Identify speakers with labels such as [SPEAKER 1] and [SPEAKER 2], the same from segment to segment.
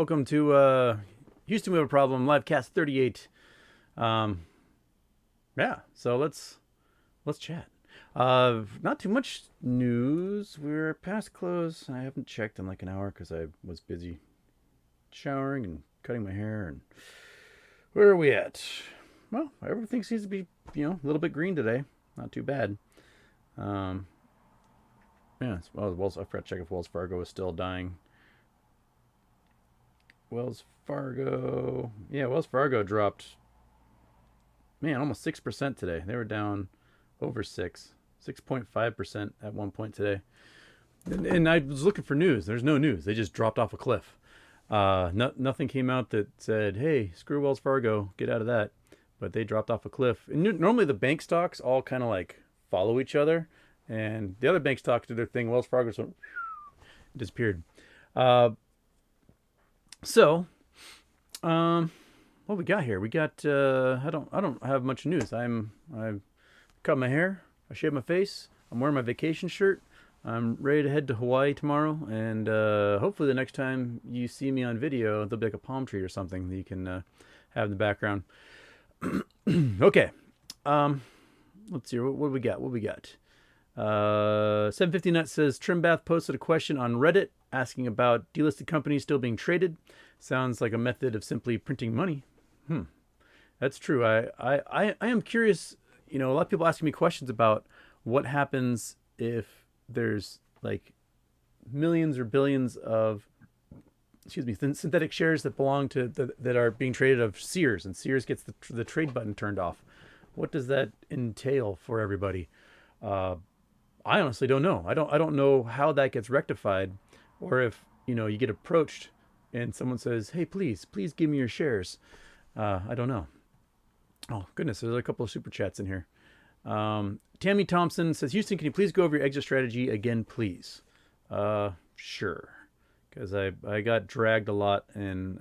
[SPEAKER 1] Welcome to Houston. We have a problem. Livecast 38. Yeah. So let's chat. Not too much news. We're past close. I haven't checked in like an hour because I was busy showering and cutting my hair. And where are we at? Well, everything seems to be a little bit green today. Not too bad. Yeah. Well, I forgot to check if Wells Fargo is still dying. Wells Fargo. Yeah, Wells Fargo dropped, man, almost 6% today. They were down over 6.5% at one point today. And I was looking for news. There's no news. They just dropped off a cliff. Nothing came out that said, hey, screw Wells Fargo, get out of that. But they dropped off a cliff. And normally the bank stocks all kind of like follow each other. And the other bank stocks did their thing. Wells Fargo sort of disappeared. So, what we got here? We got I don't have much news. I've cut my hair, I shaved my face, I'm wearing my vacation shirt. I'm ready to head to Hawaii tomorrow, and hopefully the next time you see me on video, there'll be like a palm tree or something that you can have in the background. Okay. Let's see. What do we got? 750 Nut says Trim Bath posted a question on Reddit asking about delisted companies still being traded. Sounds like a method of simply printing money. That's true. I am curious. A lot of people asking me questions about what happens if there's like millions or billions of synthetic shares that belong to that are being traded of Sears, and Sears gets the trade button turned off. What does that entail for everybody? I honestly don't know. I don't know how that gets rectified, or if you get approached and someone says, "Hey, please give me your shares." I don't know. Oh goodness, there's a couple of super chats in here. Tammy Thompson says, "Houston, can you please go over your exit strategy again, please?" Sure, because I got dragged a lot in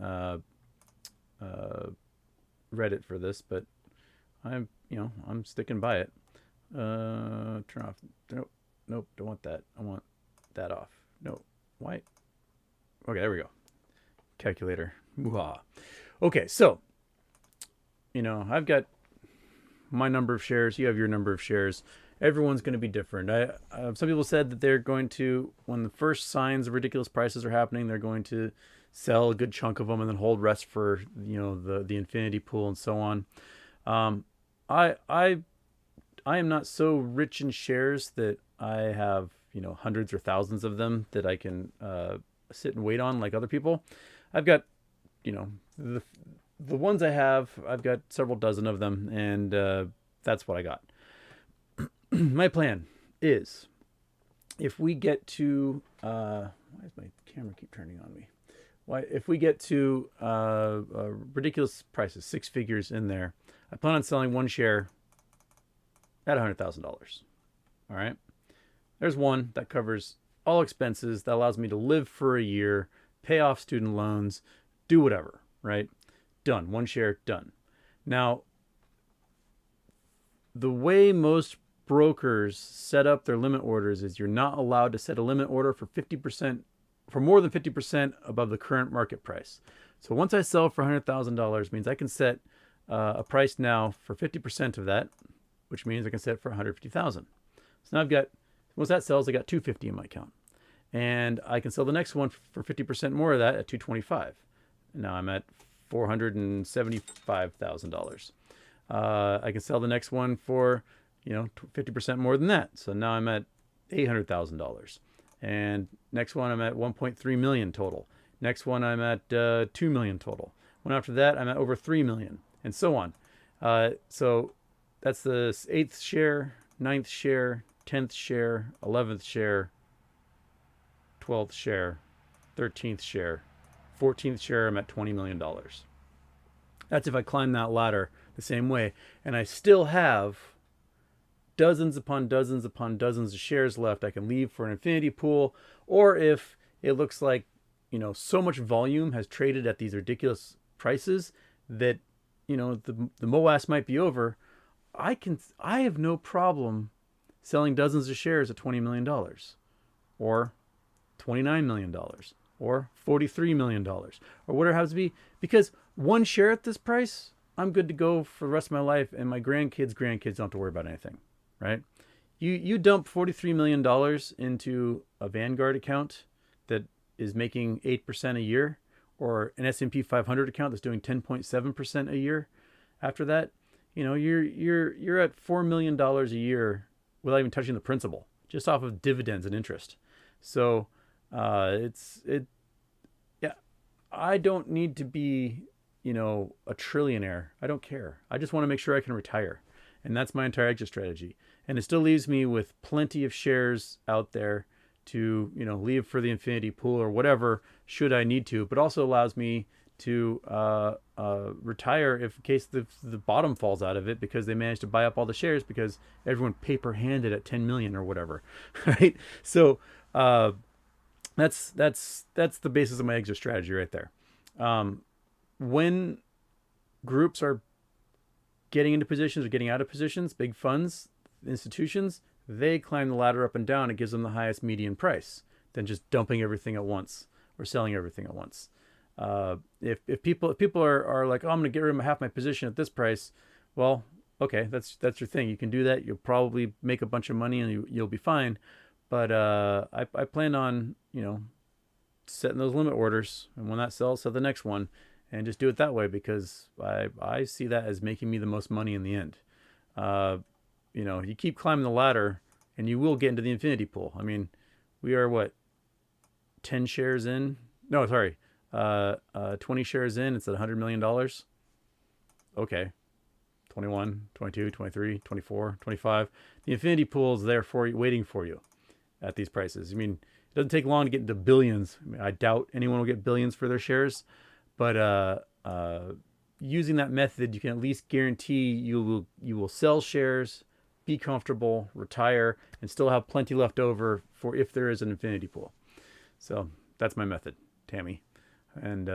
[SPEAKER 1] Reddit for this, but I'm sticking by it. Turn off. Nope, don't want that. I want that off. No, why? Okay, there we go. Calculator. Mwah. Okay, so I've got my number of shares. You have your number of shares. Everyone's going to be different. Some people said that they're going to, when the first signs of ridiculous prices are happening, they're going to sell a good chunk of them and then hold rest for the infinity pool and so on. I am not so rich in shares that I have hundreds or thousands of them that I can sit and wait on like other people. I've got the ones I have. I've got several dozen of them, and that's what I got. My plan is, if we get to why does my camera keep turning on me? If we get to ridiculous prices, 6 figures in there, I plan on selling one share at $100,000. All right. There's one that covers all expenses, that allows me to live for a year, pay off student loans, do whatever, right? Done. One share, done. Now, the way most brokers set up their limit orders is you're not allowed to set a limit order for 50%, for more than 50% above the current market price. So once I sell for $100,000, means I can set a price now for 50% of that, which means I can set it for $150,000. So now I've got, once that sells, I got $250 in my account. And I can sell the next one for 50% more of that at $225. Now I'm at $475,000. I can sell the next one for 50% more than that. So now I'm at $800,000. And next one I'm at 1.3 million total. Next one I'm at 2 million total. One after that I'm at over 3 million, and so on. So that's the 8th share, 9th share, 10th share, 11th share, 12th share, 13th share, 14th share. I'm at $20 million. That's if I climb that ladder the same way, and I still have dozens upon dozens upon dozens of shares left. I can leave for an infinity pool, or if it looks like so much volume has traded at these ridiculous prices that the MOAS might be over, I have no problem selling dozens of shares at $20 million or $29 million or $43 million or whatever it happens to be. Because one share at this price, I'm good to go for the rest of my life, and my grandkids don't have to worry about anything, right? You dump $43 million into a Vanguard account that is making 8% a year, or an S&P 500 account that's doing 10.7% a year. After that, you're at $4 million a year without even touching the principal, just off of dividends and interest. So yeah, I don't need to be, a trillionaire. I don't care. I just want to make sure I can retire. And that's my entire exit strategy. And it still leaves me with plenty of shares out there to, leave for the infinity pool or whatever, should I need to, but also allows me to retire if in case the bottom falls out of it, because they managed to buy up all the shares because everyone paper handed at 10 million or whatever. Right. So that's the basis of my exit strategy right there. When groups are getting into positions or getting out of positions, big funds, institutions, they climb the ladder up and down. It gives them the highest median price than just dumping everything at once or selling everything at once. If people are like, oh, I'm going to get rid of half my position at this price, well, okay, that's your thing. You can do that. You'll probably make a bunch of money and you'll be fine. But I plan on setting those limit orders, and when that sells, sell the next one, and just do it that way, because I see that as making me the most money in the end. You keep climbing the ladder and you will get into the infinity pool. I mean, we are 10 shares in? No, sorry. 20 shares in, it's at $100 million. Okay. 21, 22, 23, 24, 25. The infinity pool is there for you, waiting for you at these prices. I mean, it doesn't take long to get into billions. I mean, I doubt anyone will get billions for their shares, but using that method, you can at least guarantee you will sell shares, be comfortable, retire, and still have plenty left over for if there is an infinity pool. So that's my method, Tammy. And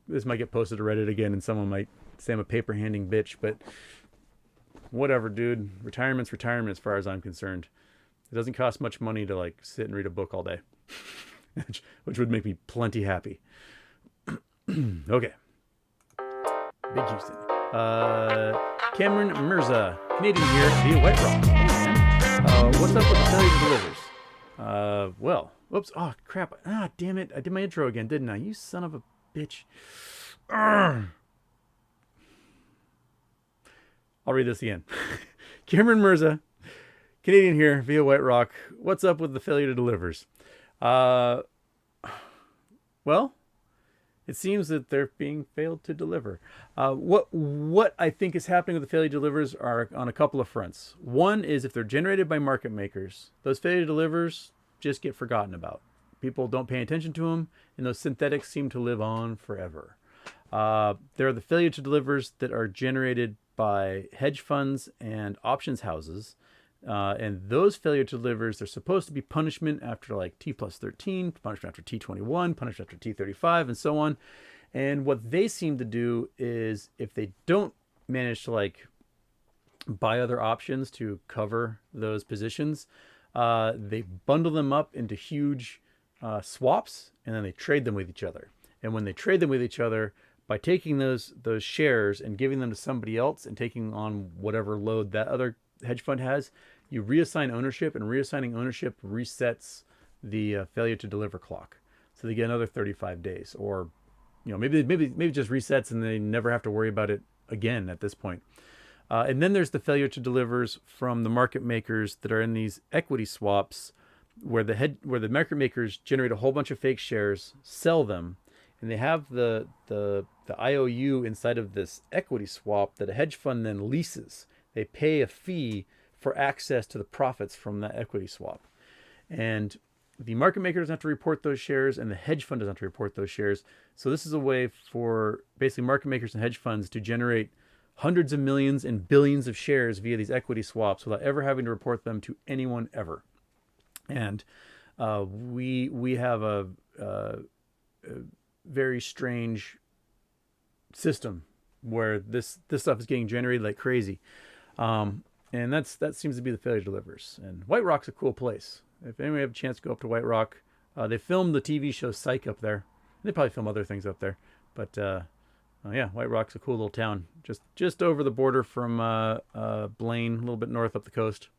[SPEAKER 1] this might get posted to Reddit again, and someone might say I'm a paper handing bitch, but whatever, dude. Retirement's retirement as far as I'm concerned. It doesn't cost much money to sit and read a book all day, which would make me plenty happy. Okay. Big Houston. Cameron Mirza, Canadian here via White Rock. Hey, man. What's up with the failure to delivers? Whoops. Oh, crap. Ah, damn it. I did my intro again, didn't I? You son of a bitch. Arrgh. I'll read this again. Cameron Mirza, Canadian here via White Rock. What's up with the failure to delivers? Well, it seems that they're being failed to deliver. What I think is happening with the failure to delivers are on a couple of fronts. One is if they're generated by market makers, those failure to delivers just get forgotten about. People don't pay attention to them, and those synthetics seem to live on forever. There are the failure to delivers that are generated by hedge funds and options houses. And those failure to delivers, they're supposed to be punishment after T+13, punishment after T21, punishment after T35, and so on. And what they seem to do is if they don't manage to buy other options to cover those positions, they bundle them up into huge swaps, and then they trade them with each other. And when they trade them with each other, by taking those shares and giving them to somebody else and taking on whatever load that other hedge fund has, you reassign ownership, and reassigning ownership resets the failure to deliver clock. So they get another 35 days, or maybe it just resets and they never have to worry about it again at this point. And then there's the failure to delivers from the market makers that are in these equity swaps, where the market makers generate a whole bunch of fake shares, sell them, and they have the IOU inside of this equity swap that a hedge fund then leases. They pay a fee for access to the profits from that equity swap. And the market maker doesn't have to report those shares, and the hedge fund doesn't have to report those shares. So this is a way for basically market makers and hedge funds to generate hundreds of millions and billions of shares via these equity swaps without ever having to report them to anyone ever. And we have a very strange system where this stuff is getting generated like crazy. And that seems to be the failure delivers. And White Rock's a cool place. If anyone have a chance to go up to White Rock, They filmed the TV show Psych up there. They probably film other things up there, but yeah, White Rock's a cool little town, just over the border from Blaine, a little bit north up the coast.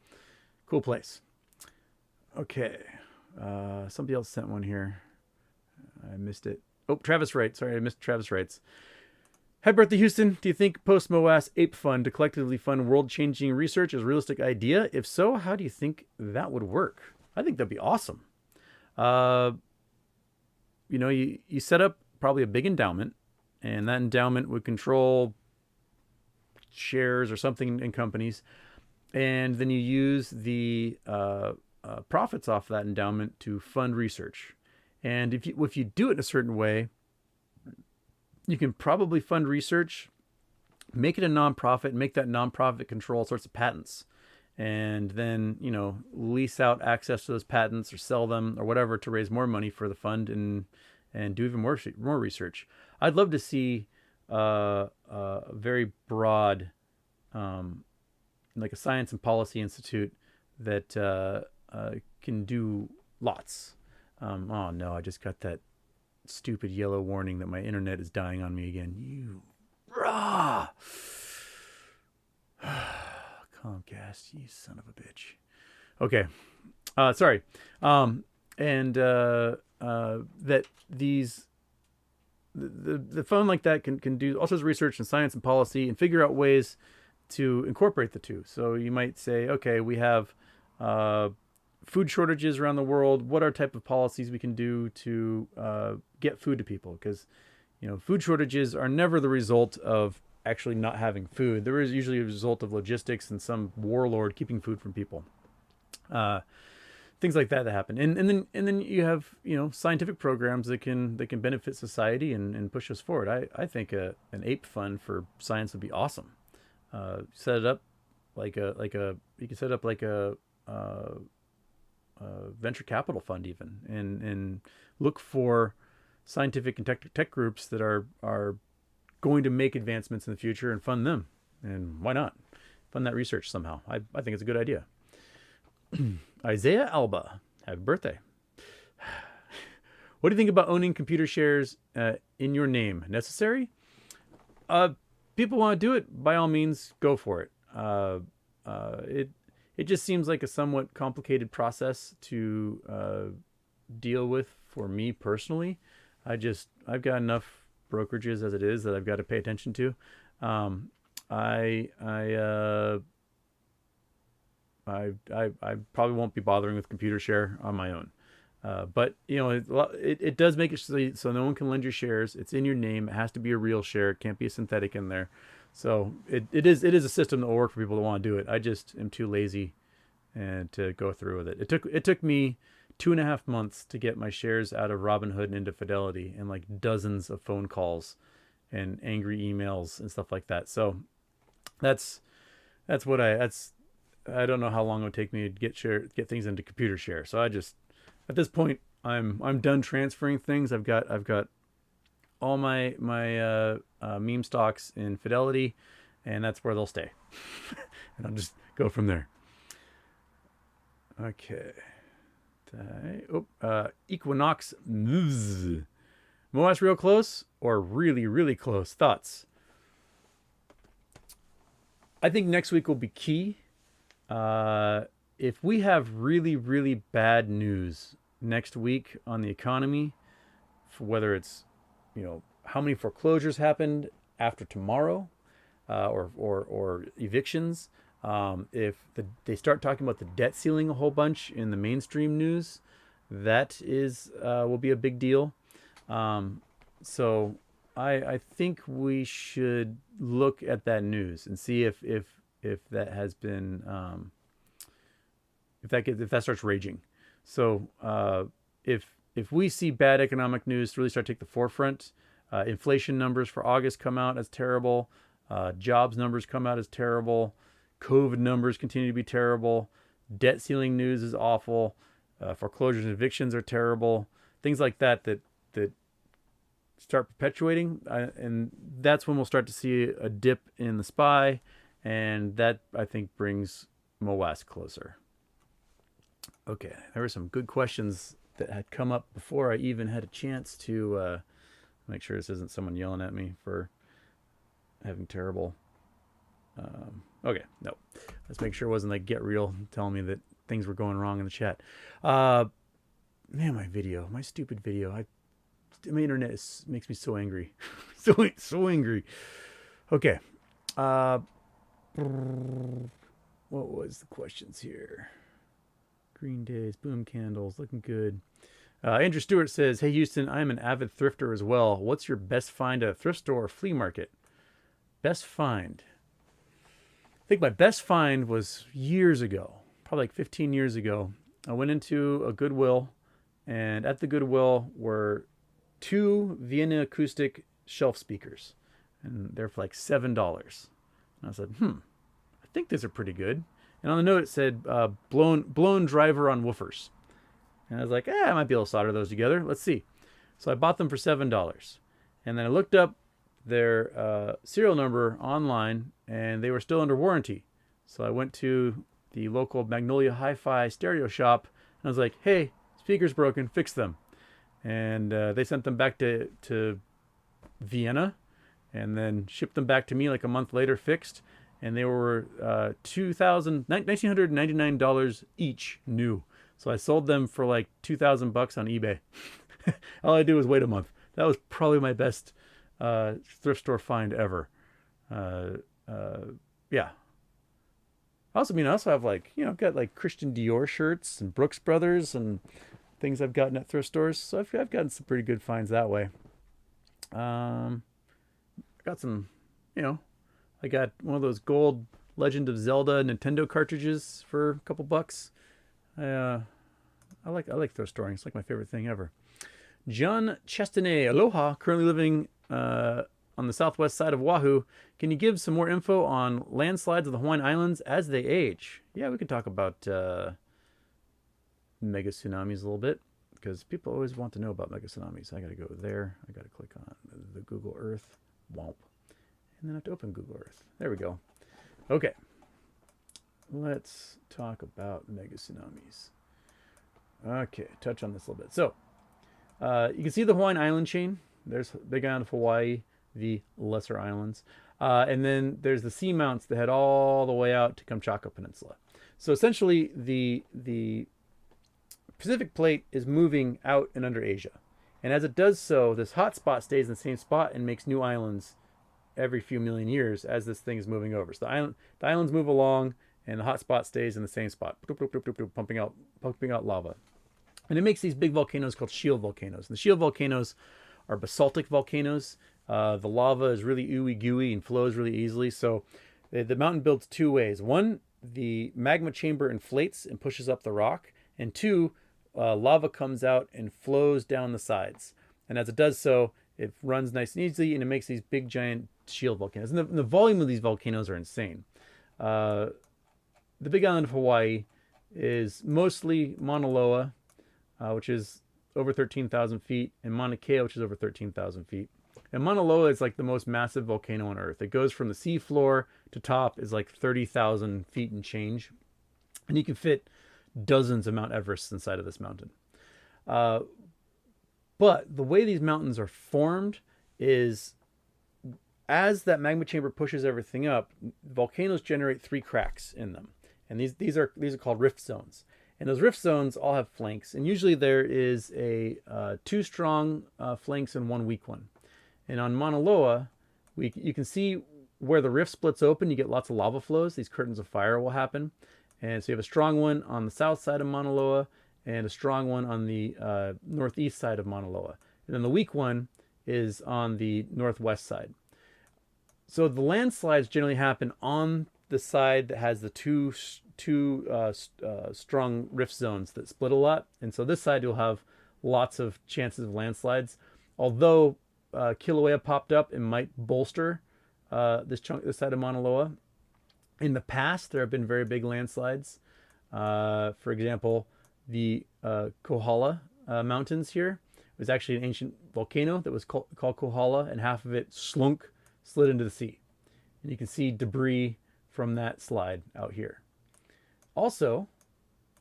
[SPEAKER 1] Cool place. Okay, somebody else sent one here. I missed it. Oh, Travis Wright. Sorry, I missed Travis Wright's. Happy birthday, Houston. Do you think post-MOAS Ape Fund to collectively fund world-changing research is a realistic idea? If so, how do you think that would work? I think that'd be awesome. You set up probably a big endowment, and that endowment would control shares or something in companies, and then you use the profits off that endowment to fund research. And if you do it in a certain way, you can probably fund research, make it a nonprofit, make that nonprofit control all sorts of patents, and then lease out access to those patents or sell them or whatever to raise more money for the fund and do even more research. I'd love to see a very broad, like a science and policy institute that can do lots. Oh no, I just got that stupid yellow warning that my internet is dying on me again. You rah! Comcast, you son of a bitch. Okay, sorry. That the fund like that can do all sorts of research in science and policy and figure out ways to incorporate the two. So you might say, okay, we have food shortages around the world. What are type of policies we can do to get food to people? Because food shortages are never the result of actually not having food. There is usually a result of logistics and some warlord keeping food from people. Things like that happen, and then you have scientific programs that can benefit society and push us forward. I think an ape fund for science would be awesome. Set it up like a you can set up like a venture capital fund even, and look for scientific and tech groups that are going to make advancements in the future and fund them. And why not fund that research somehow? I think it's a good idea. Isaiah Alba, happy birthday. What do you think about owning computer shares in your name? Necessary? People want to do it, by all means, go for it. It just seems like a somewhat complicated process to deal with for me personally. I've got enough brokerages as it is that I've got to pay attention to. I probably won't be bothering with computer share on my own. But it does make it so no one can lend your shares. It's in your name. It has to be a real share. It can't be a synthetic in there. So it is a system that will work for people that want to do it. I just am too lazy and to go through with it. It took me 2.5 months to get my shares out of Robinhood and into Fidelity, and like dozens of phone calls and angry emails and stuff like that. So that's what I don't know how long it would take me to get things into computer share. So I just, at this point, I'm done transferring things. I've got all my meme stocks in Fidelity, and that's where they'll stay. And I'll just go from there. Okay. Equinox moves. MOAS real close or really, really close? Thoughts? I think next week will be key. If we have really, really bad news next week on the economy, for whether it's, how many foreclosures happened after tomorrow, or evictions, if they start talking about the debt ceiling a whole bunch in the mainstream news, that will be a big deal. So I think we should look at that news and see if that has been if that starts raging. So if we see bad economic news really start to take the forefront, inflation numbers for August come out as terrible, jobs numbers come out as terrible, COVID numbers continue to be terrible, debt ceiling news is awful, foreclosures and evictions are terrible, things like that start perpetuating, and that's when we'll start to see a dip in the SPY, and that I think brings MOAS closer. Okay, there were some good questions that had come up before I even had a chance to make sure this isn't someone yelling at me for having terrible. Okay, no. Let's make sure it wasn't like Get Real telling me that things were going wrong in the chat. Man, my stupid video. My internet makes me so angry. so angry. Okay. What was the questions here? Green Days, Boom Candles, looking good. Andrew Stewart says, "Hey Houston, I am an avid thrifter as well. What's your best find at a thrift store or flea market?" Best find. I think my best find was years ago, probably like 15 years ago. I went into a Goodwill, and at the Goodwill were 2 Vienna acoustic shelf speakers, and they're for like $7. And I said, I think these are pretty good. And on the note it said, blown driver on woofers. And I was like, I might be able to solder those together. Let's see. So I bought them for $7. And then I looked up their serial number online, and they were still under warranty. So I went to the local Magnolia Hi-Fi stereo shop, and I was like, hey, speaker's broken, fix them. And they sent them back to Vienna, and then shipped them back to me like a month later fixed. And they were $1,999 each new. So I sold them for like $2,000 on eBay. All I do is wait a month. That was probably my best thrift store find ever. Yeah. I also have like, I've got like Christian Dior shirts and Brooks Brothers and things I've gotten at thrift stores. So I've gotten some pretty good finds that way. Got some, I got one of those gold Legend of Zelda Nintendo cartridges for a couple bucks. I like thrift storing. It's like my favorite thing ever. John Chestenay, aloha, currently living on the southwest side of Oahu. Can you give some more info on landslides of the Hawaiian Islands as they age? Yeah, we could talk about mega tsunamis a little bit, because people always want to know about mega tsunamis. I got to go there. I got to click on the Google Earth. Womp. And then I have to open Google Earth. There we go. Okay. Let's talk about mega tsunamis. Okay, touch on this a little bit. So, you can see the Hawaiian island chain. There's Big Island of Hawaii, the lesser islands. And then there's the seamounts that head all the way out to Kamchatka Peninsula. So essentially, the Pacific Plate is moving out and under Asia. And as it does so, this hot spot stays in the same spot and makes new islands every few million years as this thing is moving over. So the islands move along, and the hot spot stays in the same spot, pumping out lava. And it makes these big volcanoes called shield volcanoes. And the shield volcanoes are basaltic volcanoes. The lava is really ooey gooey and flows really easily. So the mountain builds 2 ways. 1, the magma chamber inflates and pushes up the rock. And 2, lava comes out and flows down the sides. And as it does so, it runs nice and easy, and it makes these big giant shield volcanoes. And the volume of these volcanoes are insane. The Big Island of Hawaii is mostly Mauna Loa, which is over 13,000 feet, and Mauna Kea, which is over 13,000 feet. And Mauna Loa is like the most massive volcano on Earth. It goes from the sea floor to top is like 30,000 feet and change. And you can fit dozens of Mount Everests inside of this mountain. But the way these mountains are formed is, as that magma chamber pushes everything up, volcanoes generate 3 cracks in them. And these are called rift zones. And those rift zones all have flanks. And usually there is a 2 strong flanks and 1 weak one. And on Mauna Loa, you can see where the rift splits open, you get lots of lava flows. These curtains of fire will happen. And so you have a strong one on the south side of Mauna Loa and a strong one on the northeast side of Mauna Loa. And then the weak one is on the northwest side. So the landslides generally happen on the side that has the two strong rift zones that split a lot. And so this side you'll have lots of chances of landslides. Although Kilauea popped up and might bolster this side of Mauna Loa. In the past, there have been very big landslides. For example, the Kohala Mountains here was actually an ancient volcano that was called Kohala, and half of it slid into the sea. And you can see debris from that slide out here. Also,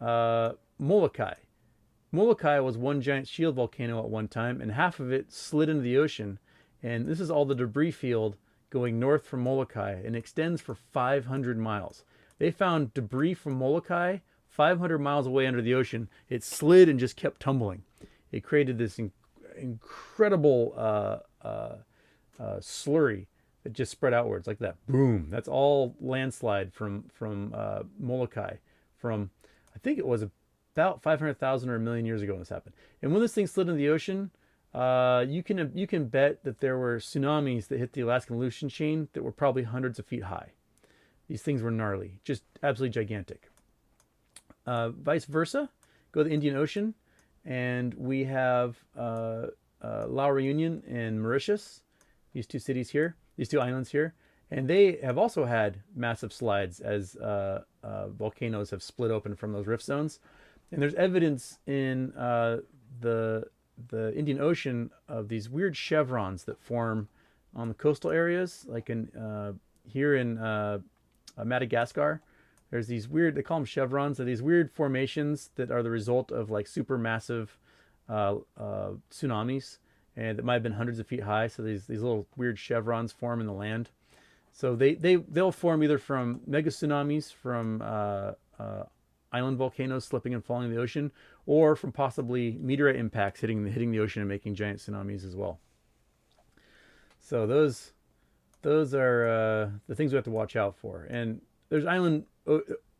[SPEAKER 1] Molokai. Molokai was one giant shield volcano at one time, and half of it slid into the ocean. And this is all the debris field going north from Molokai and extends for 500 miles. They found debris from Molokai 500 miles away under the ocean. It slid and just kept tumbling. It created this incredible slurry that just spread outwards like that. Boom. That's all landslide from Molokai. From, I think it was about 500,000 or a million years ago when this happened. And when this thing slid into the ocean, you can bet that there were tsunamis that hit the Alaskan Aleutian chain that were probably hundreds of feet high. These things were gnarly, just absolutely gigantic. Vice versa, go to the Indian Ocean, and we have La Reunion and Mauritius, these two cities here, these two islands here, and they have also had massive slides as volcanoes have split open from those rift zones. And there's evidence in the Indian Ocean of these weird chevrons that form on the coastal areas, like here in Madagascar. There's these weird, they call them chevrons, they're these weird formations that are the result of like supermassive tsunamis, and that might have been hundreds of feet high. So these little weird chevrons form in the land. So they'll form either from mega tsunamis from island volcanoes slipping and falling in the ocean, or from possibly meteorite impacts hitting the ocean and making giant tsunamis as well. So those are the things we have to watch out for. And there's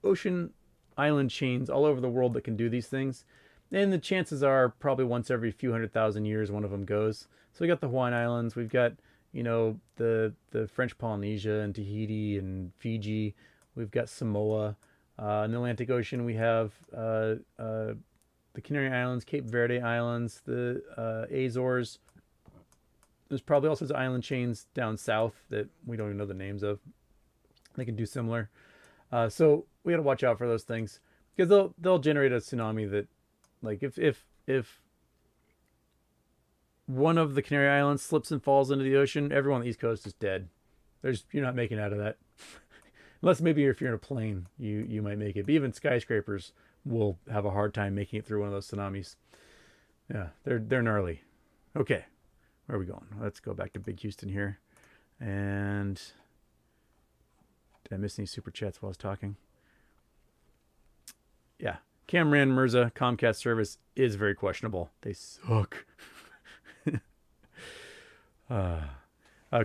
[SPEAKER 1] ocean island chains all over the world that can do these things, and the chances are probably once every few 100,000 years one of them goes. So we got the Hawaiian Islands, we've got the French Polynesia and Tahiti and Fiji, we've got Samoa. In the Atlantic Ocean, we have the Canary Islands, Cape Verde Islands, the Azores. There's probably all sorts of island chains down south that we don't even know the names of. They can do similar. So we got to watch out for those things, because they'll generate a tsunami that, like, if one of the Canary Islands slips and falls into the ocean, everyone on the East Coast is dead. You're not making it out of that. Unless maybe if you're in a plane, you might make it. But even skyscrapers will have a hard time making it through one of those tsunamis. Yeah, they're gnarly. Okay, where are we going? Let's go back to Big Houston here. And did I miss any super chats while I was talking? Yeah, Cameron Mirza Comcast service is very questionable. They suck.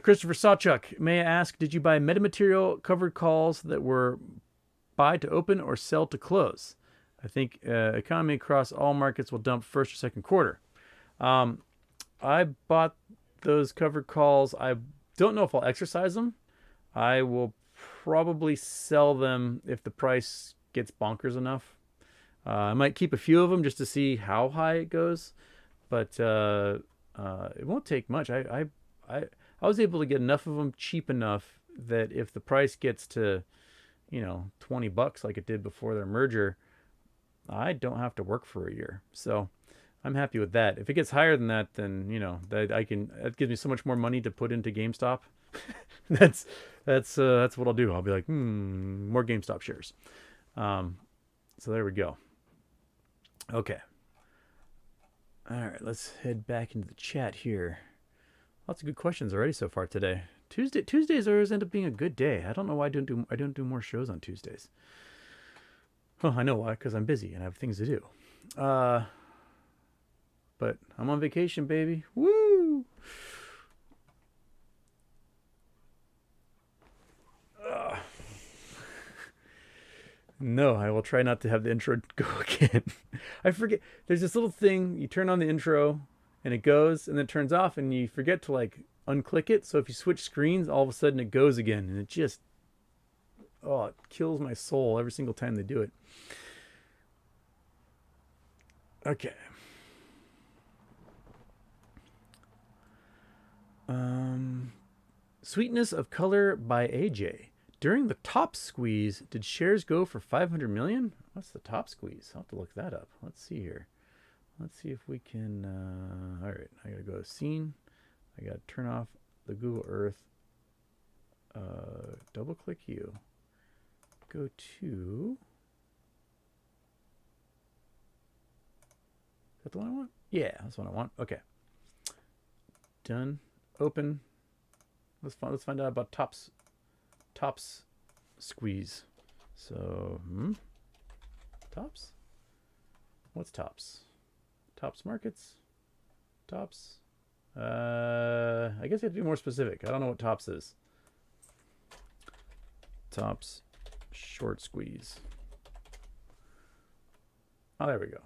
[SPEAKER 1] Christopher Sawchuk, may I ask, did you buy metamaterial covered calls that were buy to open or sell to close? I think economy across all markets will dump first or second quarter. I bought those covered calls. I don't know if I'll exercise them. I will probably sell them if the price gets bonkers enough. I might keep a few of them just to see how high it goes, but it won't take much. I was able to get enough of them cheap enough that if the price gets to, $20 like it did before their merger, I don't have to work for a year. So I'm happy with that. If it gets higher than that, then, that gives me so much more money to put into GameStop. That's what I'll do. I'll be like, more GameStop shares. So there we go. Okay. All right, let's head back into the chat here. Lots of good questions already so far today. Tuesdays always end up being a good day. I don't know why I don't do more shows on Tuesdays. Oh, I know why, because I'm busy and I have things to do. But I'm on vacation, baby. Woo! No, I will try not to have the intro go again. I forget. There's this little thing. You turn on the intro and it goes, and then it turns off, and you forget to unclick it. So if you switch screens, all of a sudden it goes again, and it just, it kills my soul every single time they do it. Okay. Sweetness of Color by AJ. During the top squeeze, did shares go for 500 million? What's the top squeeze? I'll have to look that up. Let's see here. Let's see if we can... all right, I got to go to scene. I got to turn off the Google Earth. Double click you. Go to... that the one I want? Yeah, that's what I want. Okay. Done. Open. Let's find out about tops squeeze. So, tops? What's tops? Tops markets? Tops? I guess you have to be more specific. I don't know what tops is. Tops short squeeze. Oh, there we go.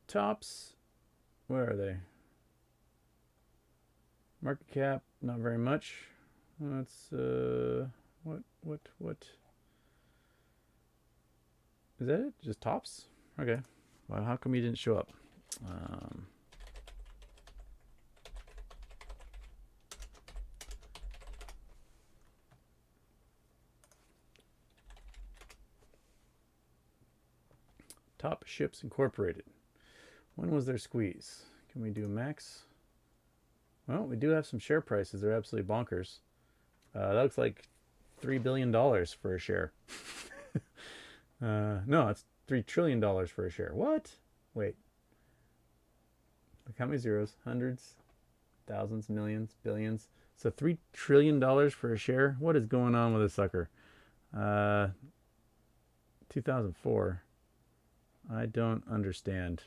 [SPEAKER 1] Tops, where are they? Market cap, not very much. That's what is that it? Just tops? Okay. Well, how come you didn't show up? Top Ships Incorporated. When was their squeeze? Can we do max? Well, we do have some share prices. They're absolutely bonkers. That looks like $3 billion for a share. No, it's $3 trillion for a share. What? Wait. Look how many zeros? Hundreds, thousands, millions, billions. So $3 trillion for a share? What is going on with this sucker? 2004. I don't understand.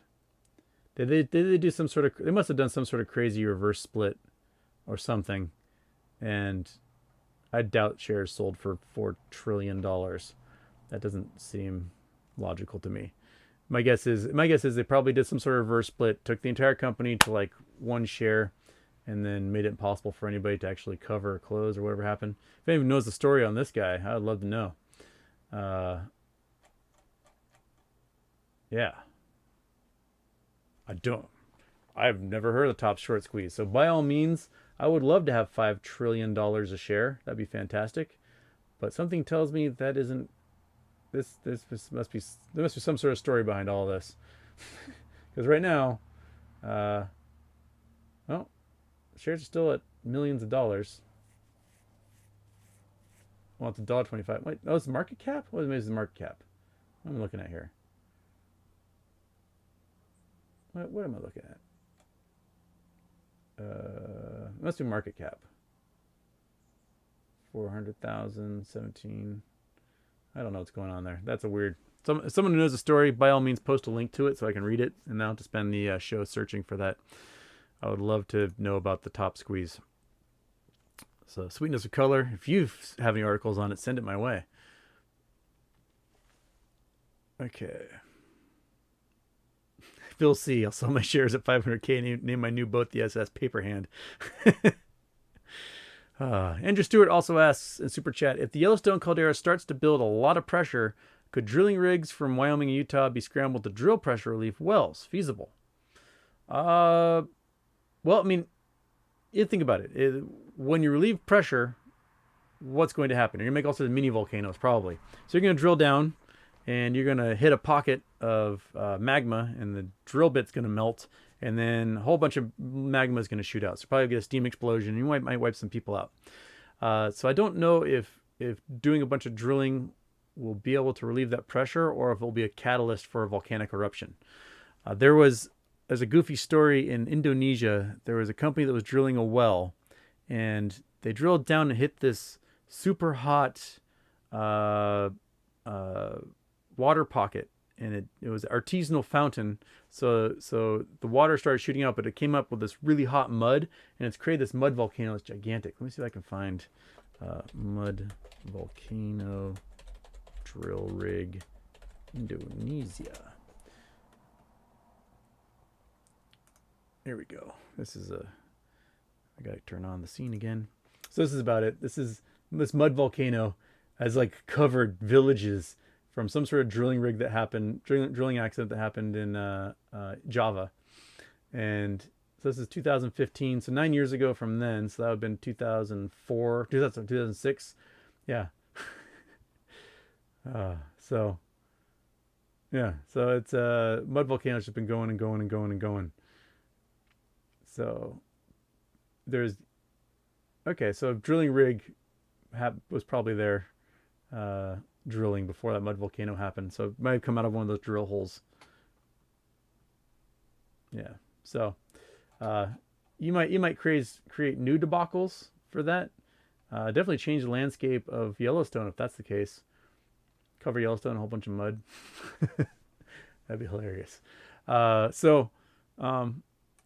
[SPEAKER 1] Did they do some sort of... They must have done some sort of crazy reverse split or something. And I doubt shares sold for $4 trillion. That doesn't seem logical to me. My guess is they probably did some sort of reverse split, took the entire company to like one share, and then made it impossible for anybody to actually cover or close or whatever happened. If anyone knows the story on this guy, I'd love to know. Yeah. I've never heard of the top short squeeze. So by all means, I would love to have $5 trillion a share. That'd be fantastic. But something tells me that isn't... There must be some sort of story behind all this. Because right now, well, shares are still at millions of dollars. Well, it's $1.25. Wait, oh, it's the market cap? What is the market cap? What am I looking at here? What am I looking at? Must be market cap. 400,000, 17. I don't know what's going on there. That's a weird... Someone who knows the story, by all means, post a link to it so I can read it and not to spend the show searching for that. I would love to know about the top squeeze. So, sweetness of color. If you have any articles on it, send it my way. Okay. Phil C. I'll sell my shares at 500K. Name my new boat the SS Paperhand. Andrew Stewart also asks in Super Chat, if the Yellowstone caldera starts to build a lot of pressure, could drilling rigs from Wyoming and Utah be scrambled to drill pressure relief wells? Feasible? Well, I mean, you think about it. When you relieve pressure, what's going to happen? You're going to make all sorts of mini volcanoes, probably. So you're going to drill down, and you're going to hit a pocket of magma, and the drill bit's going to melt, and then a whole bunch of magma is going to shoot out. So probably get a steam explosion. You might wipe some people out. So I don't know if doing a bunch of drilling will be able to relieve that pressure, or if it will be a catalyst for a volcanic eruption. There's a goofy story in Indonesia. There was a company that was drilling a well, and they drilled down and hit this super hot water pocket, and it was an artisanal fountain. So the water started shooting out, but it came up with this really hot mud, and it's created this mud volcano. It's gigantic. Let me see if I can find mud volcano drill rig Indonesia. Here we go. This is I gotta turn on the scene again. So this is about it. This mud volcano has like covered villages from some sort of drilling accident that happened in Java. And so this is 2015, so 9 years ago from then. So that would have been 2004, 2006. Yeah. So it's mud volcano's just been going and going and going and going. So so a drilling rig was probably there drilling before that mud volcano happened. So it might have come out of one of those drill holes. Yeah. So you might create new debacles for that. Definitely change the landscape of Yellowstone if that's the case. Cover Yellowstone, a whole bunch of mud. That'd be hilarious. I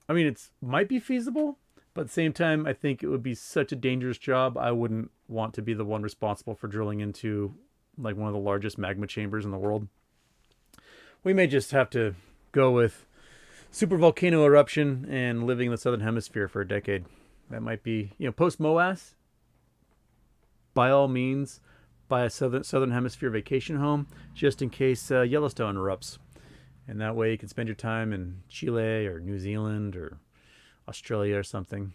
[SPEAKER 1] mean, it's might be feasible, but at the same time, I think it would be such a dangerous job. I wouldn't want to be the one responsible for drilling into like one of the largest magma chambers in the world. We may just have to go with super volcano eruption and living in the southern hemisphere for a decade. That might be, post MOAS. By all means, buy a southern hemisphere vacation home just in case Yellowstone erupts. And that way you can spend your time in Chile or New Zealand or Australia or something.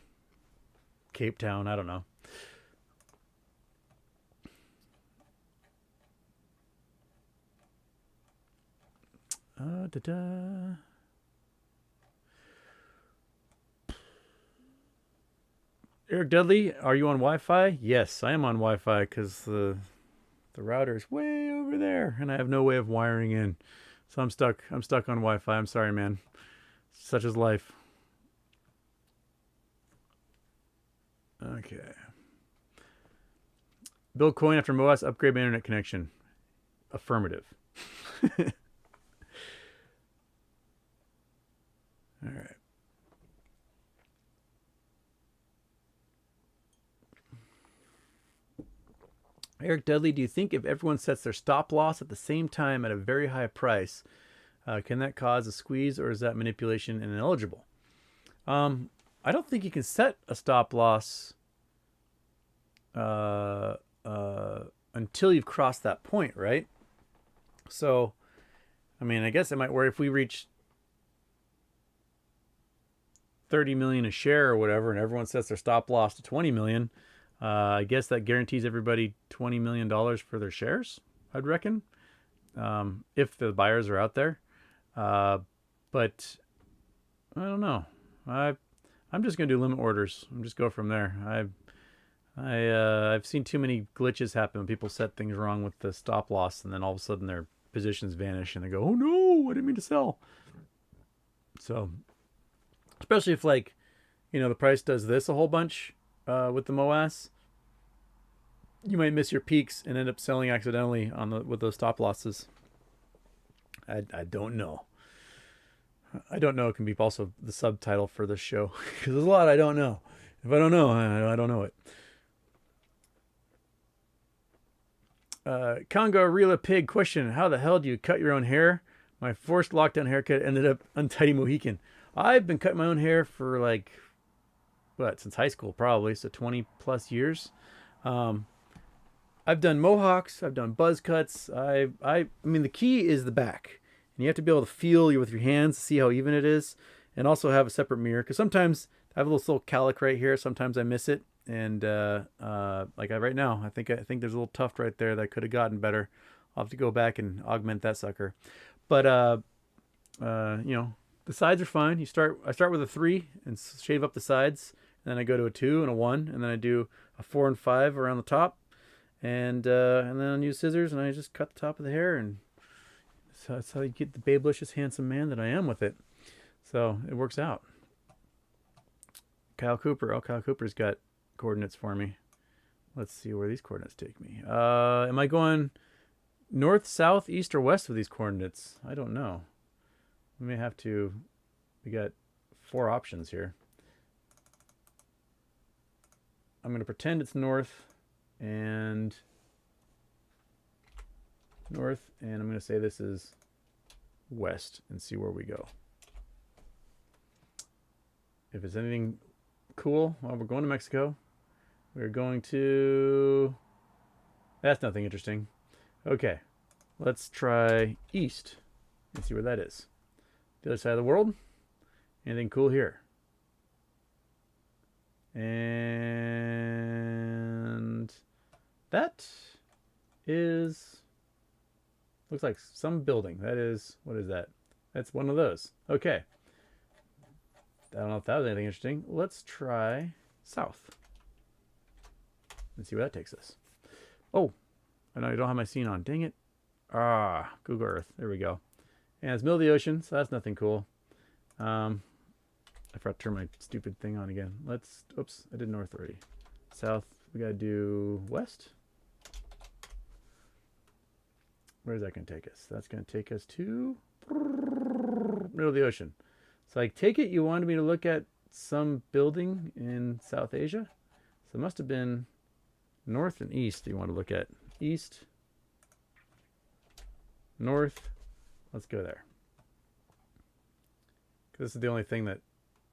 [SPEAKER 1] Cape Town, I don't know. Eric Dudley, are you on Wi-Fi? Yes, I am on Wi-Fi because the router is way over there and I have no way of wiring in. So I'm stuck on Wi-Fi. I'm sorry, man. Such is life. Okay. Build coin after MOAS, upgrade my internet connection. Affirmative. All right. Eric Dudley, do you think if everyone sets their stop loss at the same time at a very high price, can that cause a squeeze, or is that manipulation and ineligible? I don't think you can set a stop loss until you've crossed that point, right? So, I mean, I guess it might work if we reach 30 million a share or whatever, and everyone sets their stop loss to 20 million. I guess that guarantees everybody $20 million for their shares, I'd reckon, if the buyers are out there. But I don't know. I'm just gonna do limit orders and just go from there. I've seen too many glitches happen when people set things wrong with the stop loss, and then all of a sudden their positions vanish, and they go, "Oh no, I didn't mean to sell." So, especially if the price does this a whole bunch with the MOAS, you might miss your peaks and end up selling accidentally with those stop losses. I don't know. I don't know. It can be also the subtitle for this show because there's a lot I don't know. If I don't know, I don't know it. Congo Rila Pig question: how the hell do you cut your own hair? My forced lockdown haircut ended up untidy Mohican. I've been cutting my own hair for since high school probably, so 20 plus years. I've done mohawks, I've done buzz cuts. I mean, the key is the back, and you have to be able to feel with your hands to see how even it is, and also have a separate mirror because sometimes I have a little calic right here. Sometimes I miss it, and right now, I think there's a little tuft right there that could have gotten better. I'll have to go back and augment that sucker. But the sides are fine. I start with a 3 and shave up the sides, and then I go to a 2 and a 1, and then I do a 4 and 5 around the top, and then I use scissors and I just cut the top of the hair, and so that's how you get the babelicious handsome man that I am with it. So it works out. Kyle Cooper. Oh, Kyle Cooper's got coordinates for me. Let's see where these coordinates take me. Am I going north, south, east, or west with these coordinates? I don't know. We may have to. We got 4 options here. I'm going to pretend it's north, and I'm going to say this is west and see where we go. If it's anything cool, well, we're going to Mexico. We're going to... That's nothing interesting. Okay, let's try east and see where that is. The other side of the world. Anything cool here? And that is, looks like some building. That is, what is that? That's one of those. Okay. I don't know if that was anything interesting. Let's try south and see where that takes us. Oh, I know I don't have my scene on. Dang it. Ah, Google Earth. There we go. And it's middle of the ocean, so that's nothing cool. I forgot to turn my stupid thing on again. Let's, oops, I did north already. South, we gotta do west. Where's that gonna take us? That's gonna take us to middle of the ocean. So I take it you wanted me to look at some building in South Asia? So it must have been north and east you want to look at. East, north, let's go there. Because this is the only thing that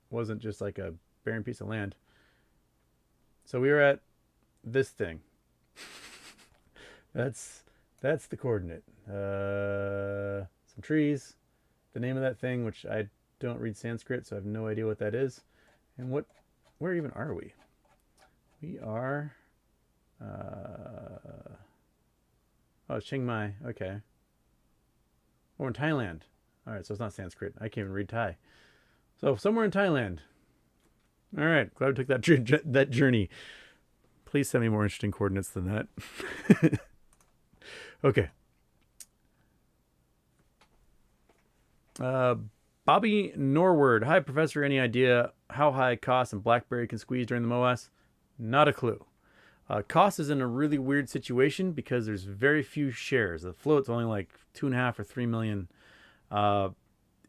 [SPEAKER 1] wasn't just like a barren piece of land. So we were at this thing. That's the coordinate. Some trees, the name of that thing, which I don't read Sanskrit, so I have no idea what that is. And where even are we? We are, oh, Chiang Mai. Okay. We're in Thailand. All right, so it's not Sanskrit. I can't even read Thai. So somewhere in Thailand. All right, glad we took that journey. Please send me more interesting coordinates than that. Okay. Bobby Norward. Hi, Professor. Any idea how high cost and BlackBerry can squeeze during the MOAS? Not a clue. Cost is in a really weird situation because there's very few shares. The float's only like 2.5 or 3 million.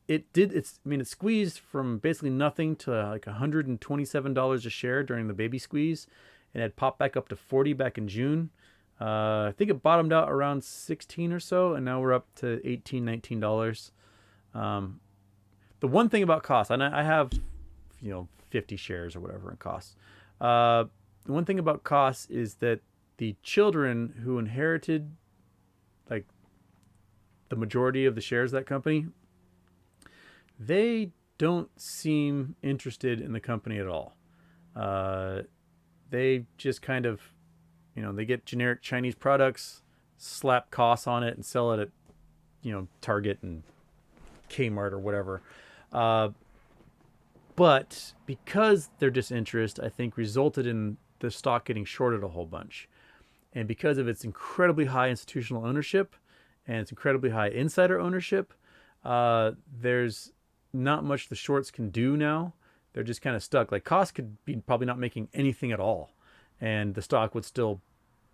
[SPEAKER 1] It squeezed from basically nothing to like $127 a share during the baby squeeze, and it popped back up to 40 back in June. I think it bottomed out around 16 or so, and now we're up to $18, $19. The one thing about cost, and I have 50 shares or whatever in cost. The one thing about costs is that the children who inherited like the majority of the shares of that company, they don't seem interested in the company at all. They just kind of, they get generic Chinese products, slap costs on it, and sell it at, Target and Kmart or whatever. But because their disinterest, I think, resulted in the stock getting shorted a whole bunch. And because of its incredibly high institutional ownership and its incredibly high insider ownership, there's not much the shorts can do now. They're just kind of stuck. Like, Cost could be probably not making anything at all, and the stock would still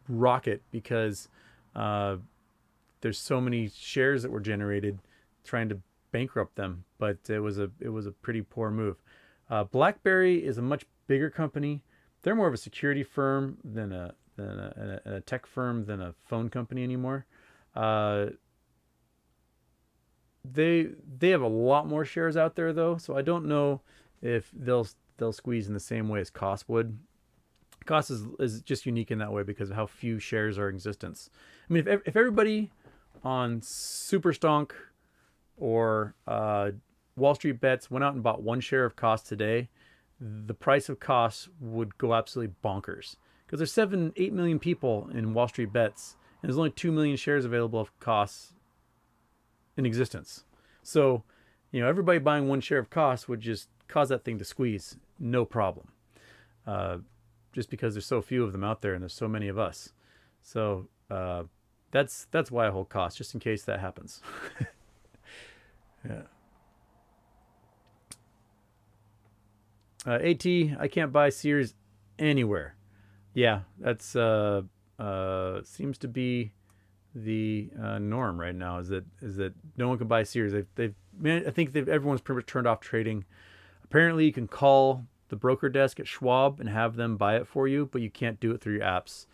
[SPEAKER 1] rocket because there's so many shares that were generated trying to bankrupt them. But it was a pretty poor move. BlackBerry is a much bigger company. They're more of a security firm than a tech firm than a phone company anymore. They have a lot more shares out there though, so I don't know if they'll squeeze in the same way as Cost would. Cost is just unique in that way because of how few shares are in existence. I mean, if everybody on Superstonk or Wall Street Bets went out and bought one share of Cost today, the price of Cost would go absolutely bonkers because there's 7-8 million people in Wall Street Bets, and there's only 2 million shares available of Cost in existence. So, everybody buying one share of Cost would just cause that thing to squeeze, no problem. Just because there's so few of them out there and there's so many of us. So that's why I hold Cost, just in case that happens. Yeah. AT, I can't buy Sears anywhere. Yeah, that's seems to be the norm right now. Is that no one can buy Sears? I think everyone's pretty much turned off trading. Apparently, you can call the broker desk at Schwab and have them buy it for you, but you can't do it through your apps.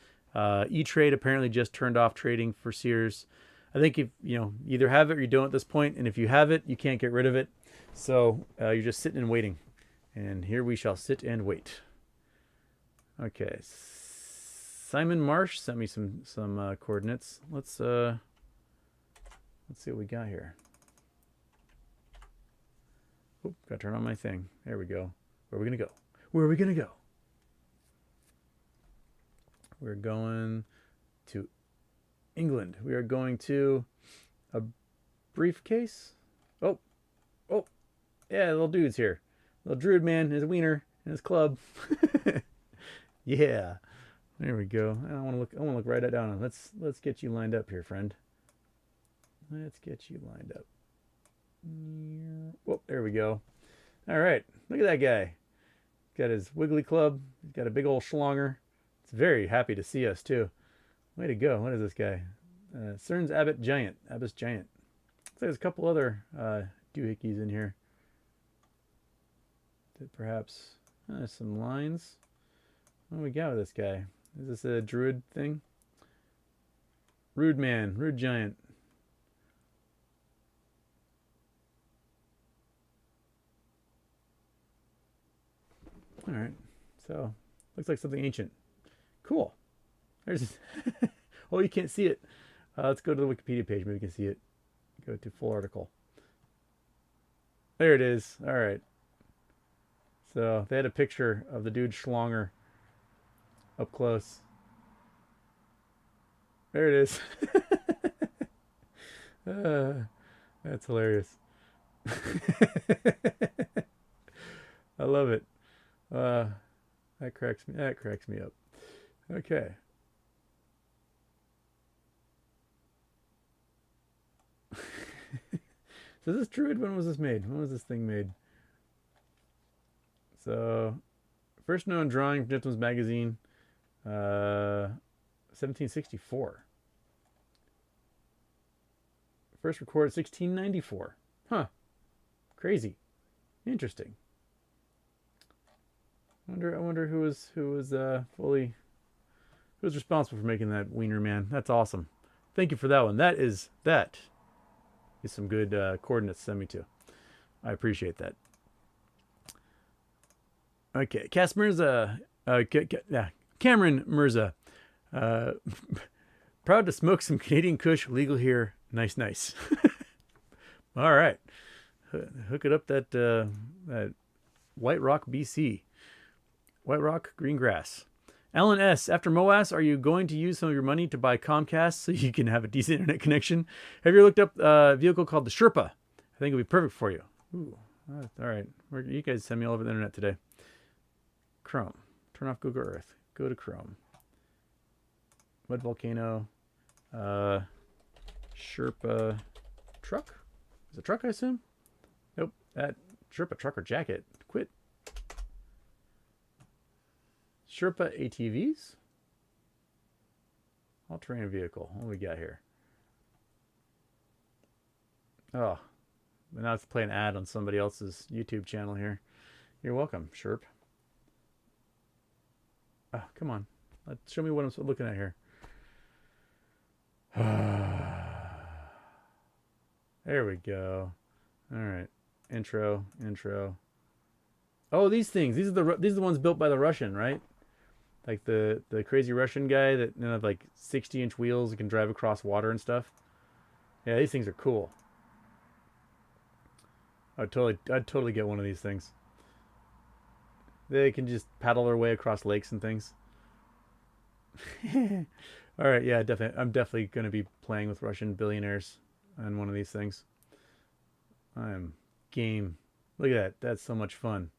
[SPEAKER 1] E-Trade apparently just turned off trading for Sears. I think if either have it or you don't at this point, and if you have it, you can't get rid of it. So you're just sitting and waiting. And here we shall sit and wait. Okay, Simon Marsh sent me some coordinates. Let's see what we got here. Oop, gotta turn on my thing. There we go. Where are we gonna go? Where are we gonna go? We're going to England. We are going to a briefcase. Oh, yeah, little dude's here. Little druid man, his wiener, and his club. Yeah. There we go. I want to look. I want to look right down. Let's get you lined up here, friend. Let's get you lined up. Whoop, there we go. All right, look at that guy. He's got his wiggly club. He's got a big old schlonger. It's very happy to see us too. Way to go. What is this guy? Cern's Abbott Giant. Abbas Giant. Looks like there's a couple other doohickeys in here. That perhaps some lines. What do we got with this guy? Is this a druid thing? Rude man. Rude giant. All right. So, looks like something ancient. Cool. There's. Oh, you can't see it. Let's go to the Wikipedia page. Maybe you can see it. Go to full article. There it is. All right. So they had a picture of the dude Schlonger up close. There it is. That's hilarious. I love it. That cracks me up. Okay. So this druid, when was this made? When was this thing made? So, first known drawing from Gentleman's Magazine, 1764. First recorded 1694. Huh. Crazy. Interesting. I wonder who was responsible for making that wiener man. That's awesome. Thank you for that one. That is some good coordinates to send me to. I appreciate that. Okay, Cameron Mirza. Proud to smoke some Canadian Kush, legal here. Nice, nice. All right, hook it up that White Rock, BC. White Rock, green grass. Alan S. After MOAS, are you going to use some of your money to buy Comcast so you can have a decent internet connection? Have you looked up a vehicle called the Sherpa? I think it'll be perfect for you. Ooh, all right. You guys send me all over the internet today. Chrome. Turn off Google Earth. Go to Chrome. Mud Volcano. Sherpa truck? Is it a truck, I assume? Nope. That Sherpa truck or jacket. Quit. Sherpa ATVs? All-terrain vehicle. What do we got here? Oh. But now it's playing an ad on somebody else's YouTube channel here. You're welcome, Sherp. Oh, come on. Show me what I'm looking at here. There we go. All right. Intro. Oh, these things. These are the ones built by the Russian, right? Like the crazy Russian guy that have like 60-inch wheels and can drive across water and stuff. Yeah, these things are cool. I'd totally get one of these things. They can just paddle their way across lakes and things. All right, yeah, definitely. I'm definitely going to be playing with Russian billionaires on one of these things. I'm game. Look at that. That's so much fun.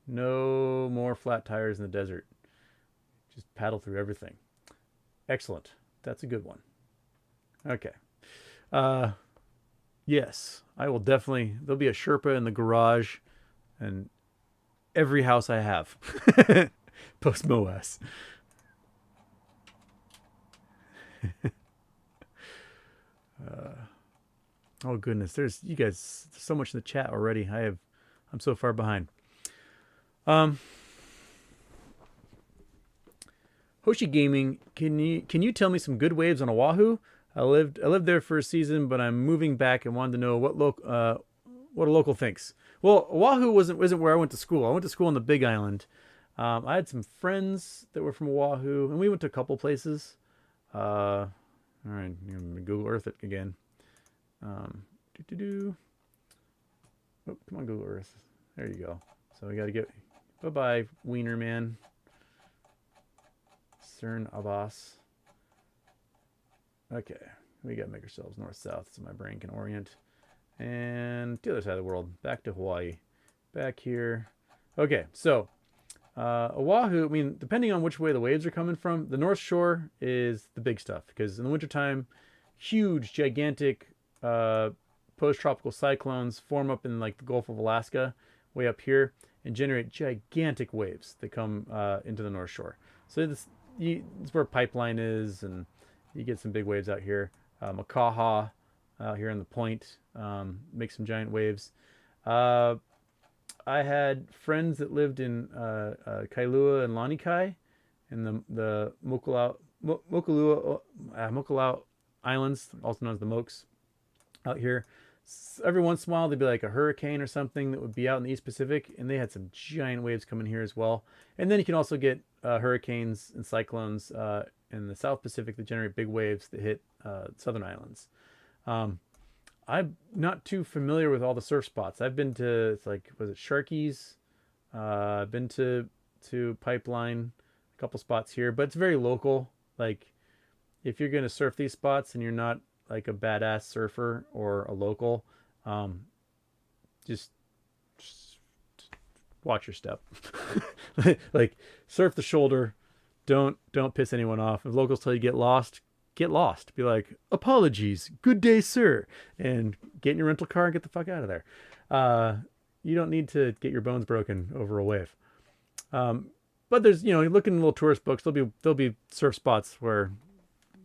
[SPEAKER 1] No more flat tires in the desert. Just paddle through everything. Excellent. That's a good one. Okay. Yes, I will definitely. There'll be a Sherpa in the garage and every house I have. Post MOAS. Oh goodness, there's you guys so much in the chat already. I'm so far behind. Hoshi Gaming, can you tell me some good waves on Oahu? I lived there for a season, but I'm moving back and wanted to know what a local thinks. Well, Oahu wasn't where I went to school. I went to school on the Big Island. I had some friends that were from Oahu, and we went to a couple places. All right, I'm gonna Google Earth it again. Oh, come on, Google Earth. There you go. So we got to get bye Wiener Man. Cern Abbas. Okay, we got to make ourselves north-south so my brain can orient. And the other side of the world, back to Hawaii. Back here. Okay, so Oahu, I mean, depending on which way the waves are coming from, the North Shore is the big stuff because in the wintertime, huge, gigantic post-tropical cyclones form up in like the Gulf of Alaska, way up here, and generate gigantic waves that come into the North Shore. So it's where Pipeline is, and you get some big waves out here. Makaha out here in the point makes some giant waves. I had friends that lived in Kailua and Lanikai, in the Mokulua Islands, also known as the Mokes, out here. Every once in a while, there'd be like a hurricane or something that would be out in the East Pacific, and they had some giant waves coming here as well. And then you can also get hurricanes and cyclones in the South Pacific that generate big waves that hit southern islands. I'm not too familiar with all the surf spots. I've been to, it's like, was it Sharky's? I've been to Pipeline, a couple spots here, but it's very local. Like, if you're going to surf these spots and you're not like a badass surfer or a local, just watch your step. Like, surf the shoulder. Don't piss anyone off. If locals tell you get lost, get lost. Be like, apologies, good day, sir, and get in your rental car and get the fuck out of there. You don't need to get your bones broken over a wave. But there's, you look in little tourist books, there'll be surf spots where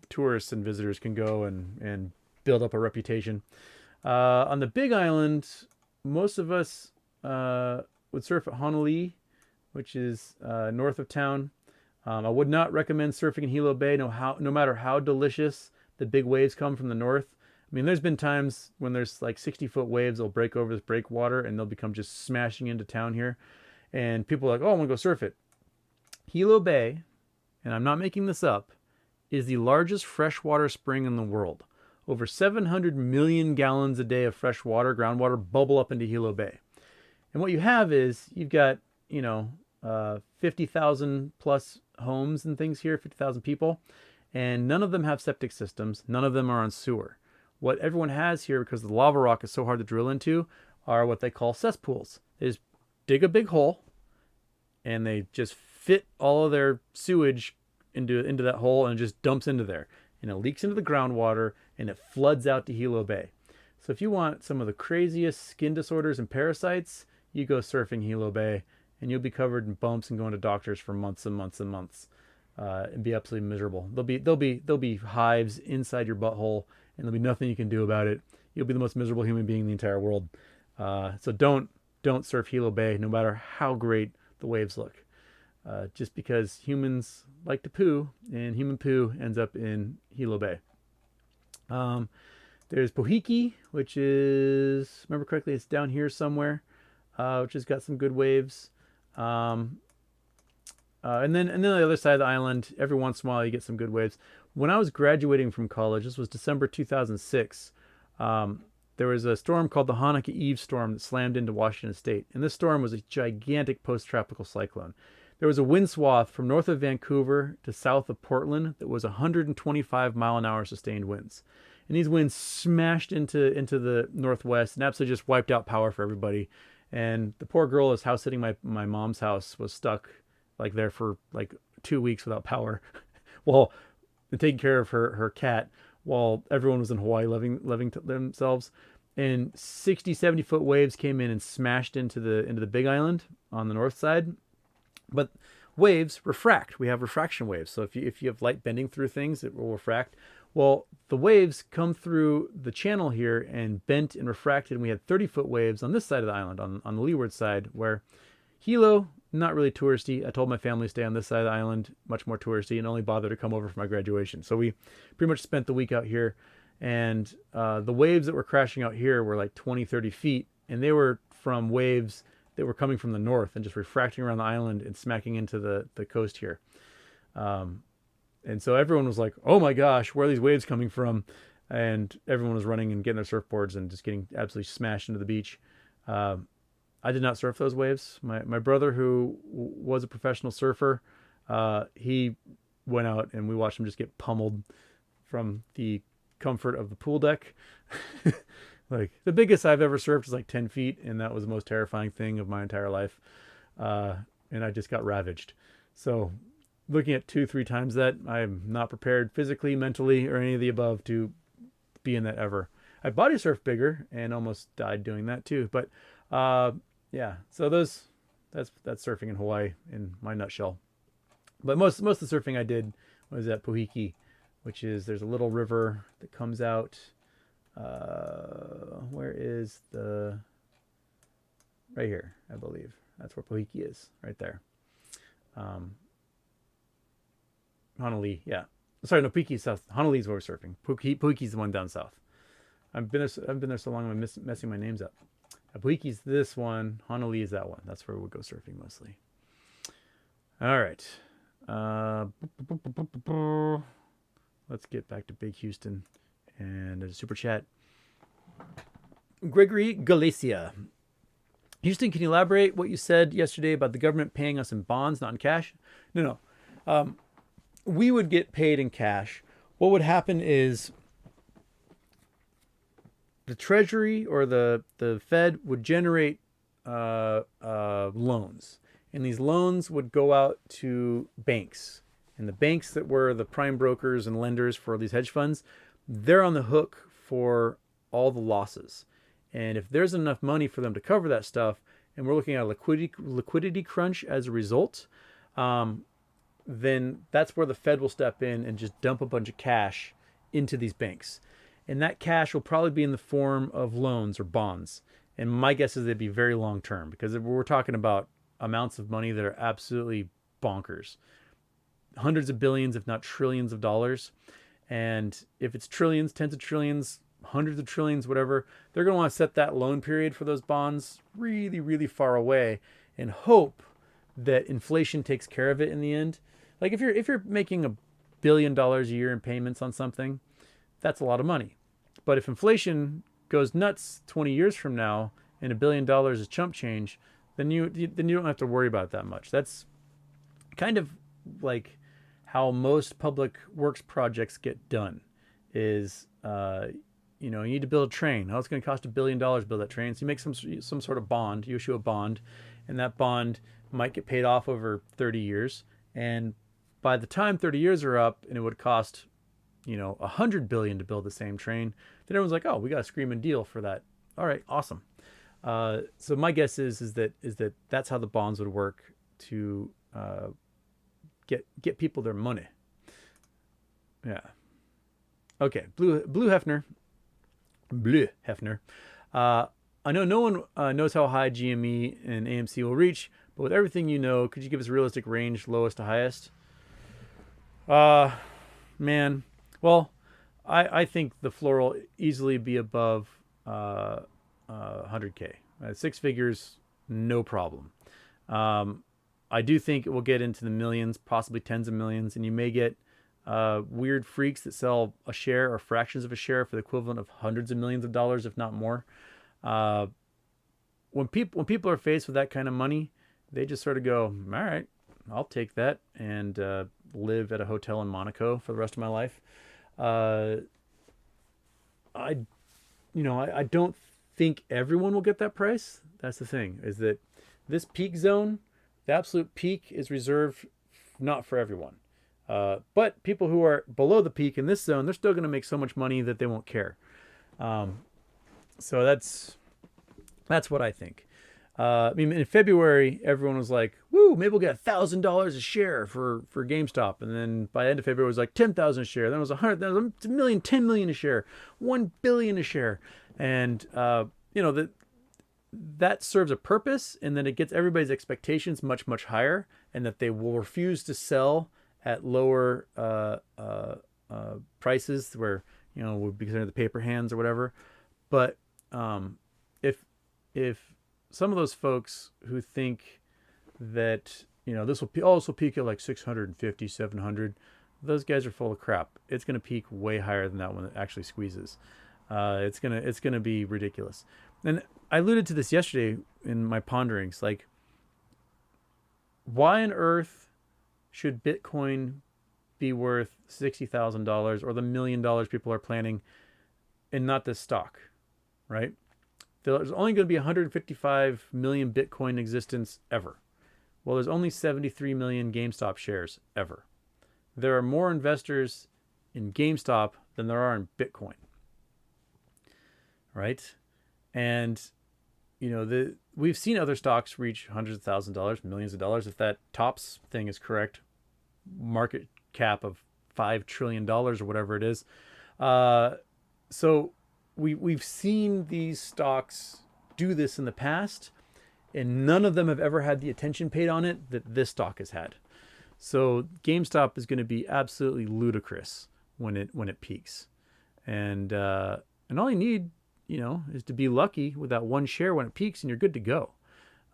[SPEAKER 1] tourists and visitors can go and build up a reputation. On the Big Island, most of us would surf at Honolulu, which is north of town. I would not recommend surfing in Hilo Bay, no matter how delicious the big waves come from the north. I mean, there's been times when there's like 60-foot waves, they'll break over this breakwater and they'll become just smashing into town here. And people are like, oh, I want to go surf it. Hilo Bay, and I'm not making this up, is the largest freshwater spring in the world. Over 700 million gallons a day of fresh water, groundwater, bubble up into Hilo Bay. And what you have is, you've got, 50,000 plus homes and things here, 50,000 people, and none of them have septic systems. None of them are on sewer. What everyone has here, because the lava rock is so hard to drill into, are what they call cesspools. They just dig a big hole, and they just fit all of their sewage into that hole, and it just dumps into there. And it leaks into the groundwater, and it floods out to Hilo Bay. So if you want some of the craziest skin disorders and parasites, you go surfing Hilo Bay, and you'll be covered in bumps and going to doctors for months and months and months, and be absolutely miserable. There'll be hives inside your butthole, and there'll be nothing you can do about it. You'll be the most miserable human being in the entire world. So don't surf Hilo Bay, no matter how great the waves look. Just because humans like to poo, and human poo ends up in Hilo Bay. There's Pohiki, which is, remember correctly, it's down here somewhere, which has got some good waves. And then on the other side of the island, every once in a while you get some good waves. When I was graduating from college, this was December 2006, there was a storm called the Hanukkah Eve storm that slammed into Washington State. And this storm was a gigantic post-tropical cyclone. There was a wind swath from north of Vancouver to south of Portland that was 125 mile an hour sustained winds. And these winds smashed into the northwest and absolutely just wiped out power for everybody. And the poor girl who's house sitting my mom's house was stuck like there for like 2 weeks without power, while taking care of her cat, while everyone was in Hawaii living themselves. And 70 foot waves came in and smashed into the Big Island on the north side. But waves refract. We have refraction waves. So if you have light bending through things, it will refract. Well, the waves come through the channel here and bent and refracted. And we had 30-foot waves on this side of the island, on the leeward side, where Hilo, not really touristy. I told my family to stay on this side of the island, much more touristy, and only bother to come over for my graduation. So we pretty much spent the week out here. And the waves that were crashing out here were like 20, 30 feet. And they were from waves that were coming from the north and just refracting around the island and smacking into the coast here. And so everyone was like, oh my gosh, where are these waves coming from? And everyone was running and getting their surfboards and just getting absolutely smashed into the beach. I did not surf those waves. My brother, who was a professional surfer, he went out and we watched him just get pummeled from the comfort of the pool deck. Like, the biggest I've ever surfed is like 10 feet, and that was the most terrifying thing of my entire life. and I just got ravaged. So looking at 2, 3 times that, I'm not prepared physically, mentally, or any of the above to be in that ever. I body surfed bigger and almost died doing that too. But yeah, so that's surfing in Hawaii in my nutshell. But most of the surfing I did was at Pohiki, which is, there's a little river that comes out. Where is the, right here, I believe. That's where Pohiki is, right there. Honolulu, yeah. Sorry, no, Pohiki's south. Honolulu's where we're surfing. Pohiki's the one down south. I've been there so long, I'm messing my names up. Pohiki's this one. Honolulu is that one. That's where we'll go surfing mostly. All right. Let's get back to Big Houston and a super chat. Gregory Galicia. Houston, can you elaborate what you said yesterday about the government paying us in bonds, not in cash? No. We would get paid in cash. What would happen is the Treasury or the Fed would generate loans. And these loans would go out to banks. And the banks that were the prime brokers and lenders for these hedge funds, they're on the hook for all the losses. And if there's enough money for them to cover that stuff, and we're looking at a liquidity crunch as a result, then that's where the Fed will step in and just dump a bunch of cash into these banks. And that cash will probably be in the form of loans or bonds. And my guess is they'd be very long term, because we're talking about amounts of money that are absolutely bonkers. Hundreds of billions, if not trillions of dollars. And if it's trillions, tens of trillions, hundreds of trillions, whatever, they're going to want to set that loan period for those bonds really, really far away and hope that inflation takes care of it in the end. Like if you're making $1 billion a year in payments on something, that's a lot of money. But if inflation goes nuts 20 years from now and $1 billion is chump change, then you don't have to worry about it that much. That's kind of like how most public works projects get done. Is you need to build a train. Oh, it's going to cost $1 billion to build that train. So you make some sort of bond. You issue a bond, and that bond might get paid off over 30 years. And by the time 30 years are up, and it would cost $100 billion to build the same train, then everyone's like, oh, we got a screaming deal for that. All right, awesome. So my guess is that that's how the bonds would work to get people their money. Yeah. Okay. Blue Hefner. I know no one knows how high GME and AMC will reach, but with everything you know, could you give us a realistic range, lowest to highest? Man. Well, I think the floor will easily be above 100K. 6 figures, no problem. I do think it will get into the millions, possibly tens of millions, and you may get weird freaks that sell a share or fractions of a share for the equivalent of hundreds of millions of dollars, if not more. When people are faced with that kind of money, they just sort of go, all right, I'll take that and live at a hotel in Monaco for the rest of my life. I don't think everyone will get that price. That's the thing, is that this peak zone, the absolute peak, is reserved not for everyone. But people who are below the peak in this zone, they're still going to make so much money that they won't care. So that's what I think. I mean, in February, everyone was like, woo, maybe we'll get $1,000 a share for GameStop. And then by the end of February, it was like 10,000 a share. Then it was 100, then it was a million, 10 million a share, 1 billion a share. And, that serves a purpose, and then it gets everybody's expectations much, much higher, and that they will refuse to sell at lower prices where, would be considered the paper hands or whatever. But if some of those folks who think that, this will also peak at like 650, 700, those guys are full of crap. It's going to peak way higher than that when it actually squeezes. It's gonna be ridiculous. And I alluded to this yesterday in my ponderings. Like, why on earth should Bitcoin be worth $60,000 or the $1 million people are planning, and not this stock, right? There's only going to be 155 million Bitcoin in existence ever. Well, there's only 73 million GameStop shares ever. There are more investors in GameStop than there are in Bitcoin, right? And we've seen other stocks reach hundreds of thousands of dollars, millions of dollars. If that Tops thing is correct, market cap of $5 trillion or whatever it is. So we've seen these stocks do this in the past, and none of them have ever had the attention paid on it that this stock has had. So GameStop is going to be absolutely ludicrous when it peaks, and all you need, is to be lucky with that one share when it peaks, and you're good to go.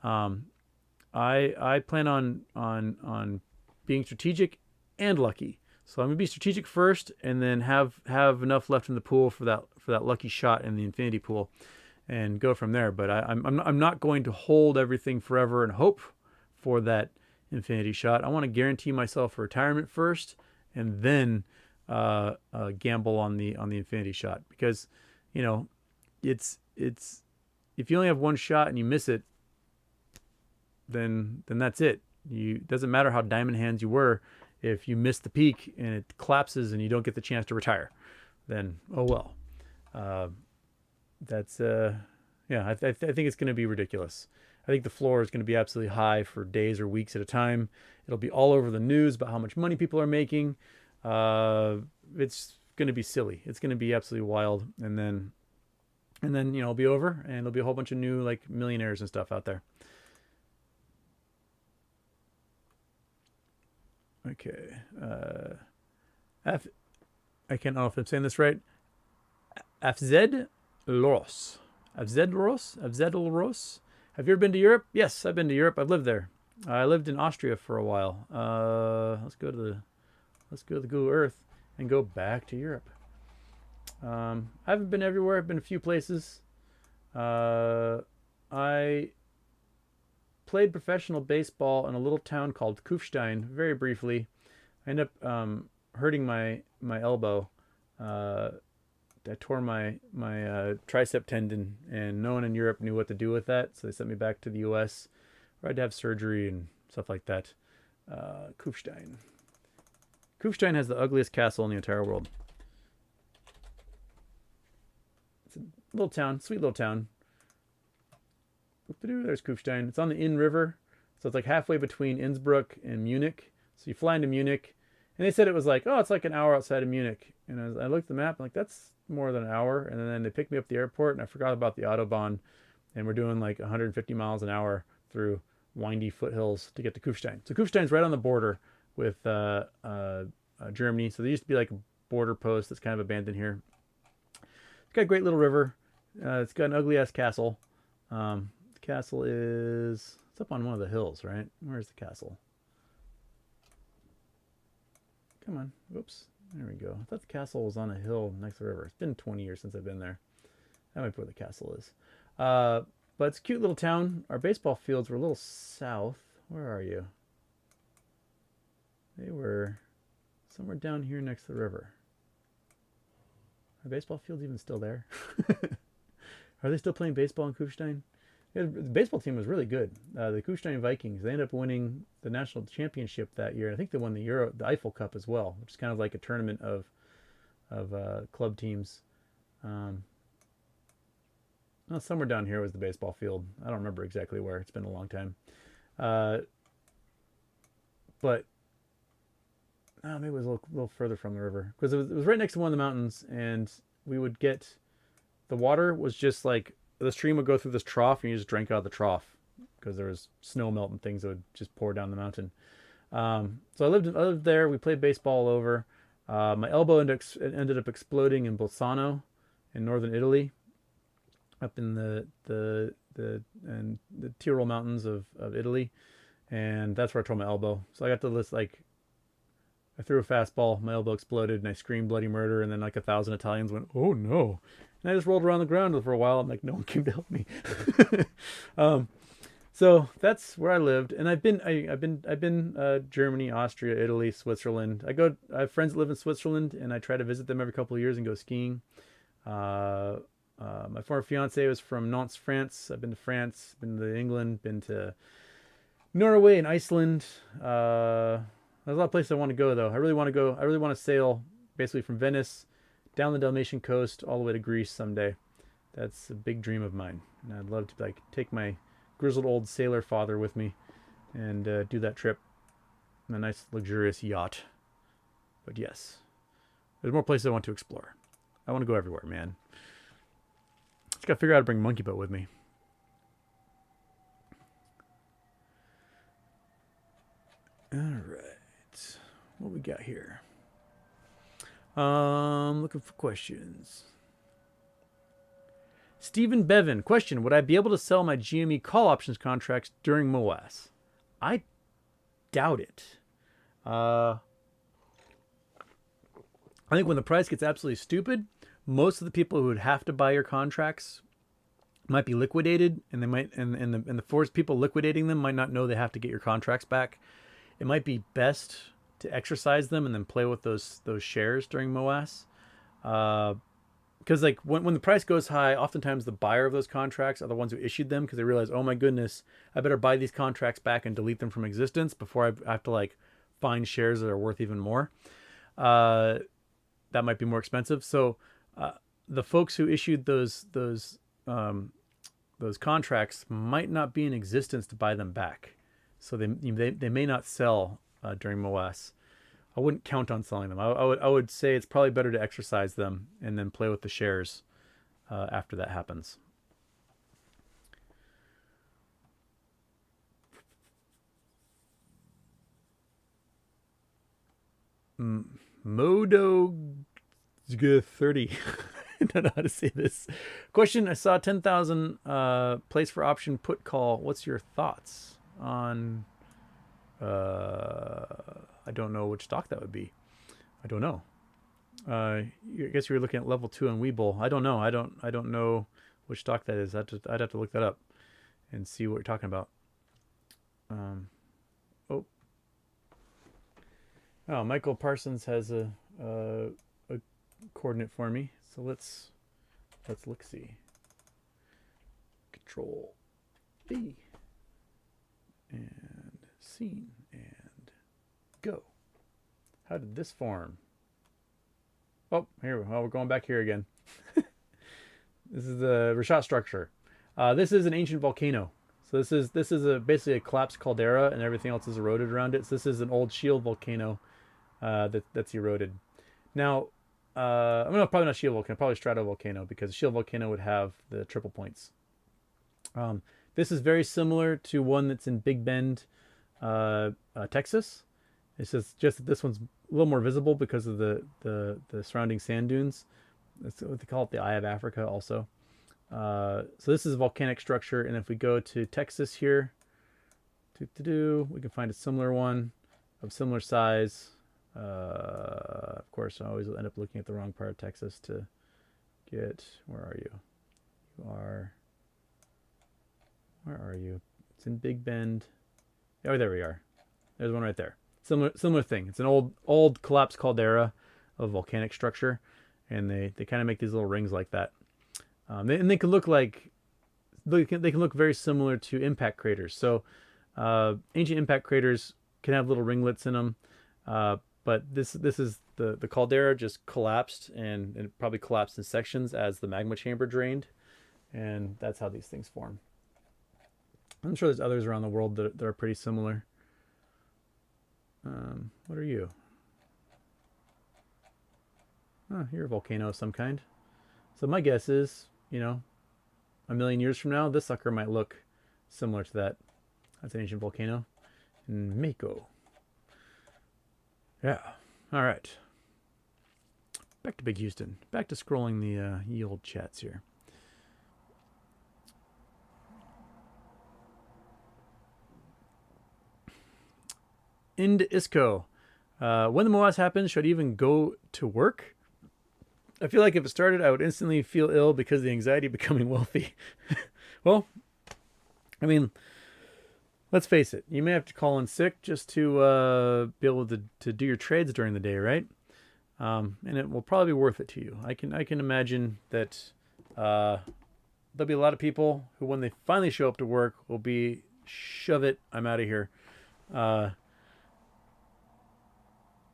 [SPEAKER 1] I plan on being strategic and lucky. So I'm gonna be strategic first, and then have enough left in the pool for that lucky shot in the infinity pool, and go from there. But I'm not going to hold everything forever and hope for that infinity shot. I want to guarantee myself retirement first, and then gamble on the infinity shot, because it's if you only have one shot and you miss it, then that's it. Doesn't matter how diamond hands you were. If you miss the peak and it collapses and you don't get the chance to retire, then oh well. I think it's going to be ridiculous. I think the floor is going to be absolutely high for days or weeks at a time. It'll be all over the news about how much money people are making. It's going to be silly. It's going to be absolutely wild. And then it'll be over, and there'll be a whole bunch of new like millionaires and stuff out there. Okay. I can't know if I'm saying this right. Afzed Loros. Afzed Loros. Have you ever been to Europe? Yes, I've been to Europe. I've lived there. I lived in Austria for a while. Let's go to the Google Earth and go back to Europe. I haven't been everywhere. I've been a few places. I played professional baseball in a little town called Kufstein very briefly. I ended up hurting my elbow. I tore my tricep tendon, and no one in Europe knew what to do with that, so they sent me back to the U.S. where I had to have surgery and stuff like that. Kufstein. Kufstein has the ugliest castle in the entire world. It's a little town, sweet little town. There's Kufstein. It's on the Inn River, so it's like halfway between Innsbruck and Munich. So you fly into Munich, and they said it was like, it's like an hour outside of Munich. And I looked at the map, I'm like, that's more than an hour. And then they picked me up at the airport, and I forgot about the Autobahn, and we're doing like 150 miles an hour through windy foothills to get to Kufstein. So Kufstein's right on the border with Germany. So there used to be like a border post that's kind of abandoned here. It's got a great little river. It's got an ugly ass castle. The castle it's up on one of the hills, right? Where's the castle? Come on. Whoops. There we go. I thought the castle was on a hill next to the river. It's been 20 years since I've been there. That might be where the castle is. But it's a cute little town. Our baseball fields were a little south. Where are you? They were somewhere down here next to the river. Are baseball fields even still there? Are they still playing baseball in Kufstein? Yeah, the baseball team was really good. The Kufstein Vikings, they ended up winning the national championship that year. I think they won the Eiffel Cup as well, which is kind of like a tournament of club teams. Somewhere down here was the baseball field. I don't remember exactly where. It's been a long time. But maybe it was a little further from the river, because it was right next to one of the mountains, and we would get the water was just like the stream would go through this trough, and you just drank out of the trough because there was snow melt and things that would just pour down the mountain. So I lived there. We played baseball all over. My elbow ended up exploding in Bolzano in northern Italy, up in the Tyrol mountains of Italy, and that's where I tore my elbow. So I got to this, like, I threw a fastball, my elbow exploded, and I screamed bloody murder, and then like 1,000 Italians went, "Oh no!" And I just rolled around the ground for a while. I'm like, no one came to help me. So that's where I lived, and I've been Germany, Austria, Italy, Switzerland. I have friends that live in Switzerland, and I try to visit them every couple of years and go skiing. My former fiance was from Nantes, France. I've been to France, been to England, been to Norway and Iceland. There's a lot of places I want to go though. I really want to go. I really want to sail basically from Venice down the Dalmatian coast all the way to Greece someday. That's a big dream of mine, and I'd love to like take my grizzled old sailor father with me and do that trip in a nice luxurious yacht. But yes, there's more places I want to explore. I want to go everywhere, man. Just gotta figure out how to bring Monkey Boat with me. All right, what we got here? Looking for questions. Stephen Bevan, question: would I be able to sell my GME call options contracts during MOAS? I doubt it. I think when the price gets absolutely stupid, most of the people who would have to buy your contracts might be liquidated, and they might and the forced people liquidating them might not know they have to get your contracts back. It might be best to exercise them and then play with those shares during MOAS. Because like when the price goes high, oftentimes the buyer of those contracts are the ones who issued them because they realize, oh my goodness, I better buy these contracts back and delete them from existence before I have to like find shares that are worth even more. That might be more expensive. So the folks who issued those contracts might not be in existence to buy them back. So they may not sell during MOAS. I wouldn't count on selling them. I would say it's probably better to exercise them and then play with the shares after that happens. Modo 30. I don't know how to say this. Question: I saw 10,000 place for option put call. What's your thoughts on? I don't know which stock that would be. I don't know. I guess you were looking at level 2 on Webull. I don't know. I don't know which stock that is. I'd have to look that up and see what you're talking about. Oh, Michael Parsons has a coordinate for me. So let's look see. Control V and scene and go. How did this form? Oh, here. Well, we're going back here again. This is the Rashat structure. This is an ancient volcano. So this is basically a collapsed caldera, and everything else is eroded around it. So this is an old shield volcano that's eroded. Now, probably not shield volcano, probably stratovolcano, because a shield volcano would have the triple points. This is very similar to one that's in Big Bend, Texas. It's just that this one's a little more visible because of the surrounding sand dunes. That's what they call it, the Eye of Africa also. So this is a volcanic structure, and if we go to Texas here, we can find a similar one of similar size. Of course, I always end up looking at the wrong part of Texas to get. Where are you? Where are you? It's in Big Bend. Oh, there we are. There's one right there. Similar thing. It's an old collapsed caldera of volcanic structure, and they kind of make these little rings like that. And they can look like they can look very similar to impact craters. So ancient impact craters can have little ringlets in them, but this is the caldera just collapsed, and it probably collapsed in sections as the magma chamber drained, and that's how these things form. I'm sure there's others around the world that are pretty similar. What are you? Oh, you're a volcano of some kind. So my guess is, a million years from now, this sucker might look similar to that. That's an ancient volcano in Mako. Yeah. All right. Back to Big Houston. Back to scrolling the old chats here. Ind Isco. When the MOAS happens, should I even go to work? I feel like if it started, I would instantly feel ill because of the anxiety of becoming wealthy. Well, I mean, let's face it. You may have to call in sick just to be able to do your trades during the day, right? And it will probably be worth it to you. I can imagine that there'll be a lot of people who, when they finally show up to work, will be shove it. I'm out of here. Uh,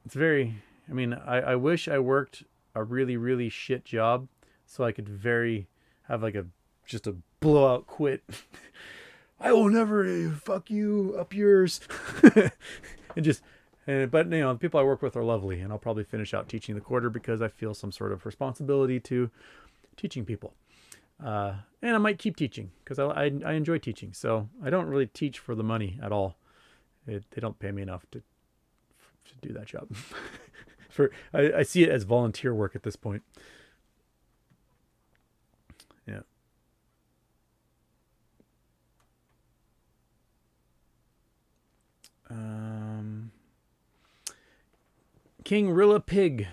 [SPEAKER 1] it's very. I mean, I wish I worked a really really shit job so I could have like a just a blowout quit. I will never fuck you up yours, and just. But the people I work with are lovely, and I'll probably finish out teaching the quarter because I feel some sort of responsibility to teaching people. And I might keep teaching because I enjoy teaching. So I don't really teach for the money at all. They don't pay me enough to do that job. I see it as volunteer work at this point. Yeah. King Rilla Pig.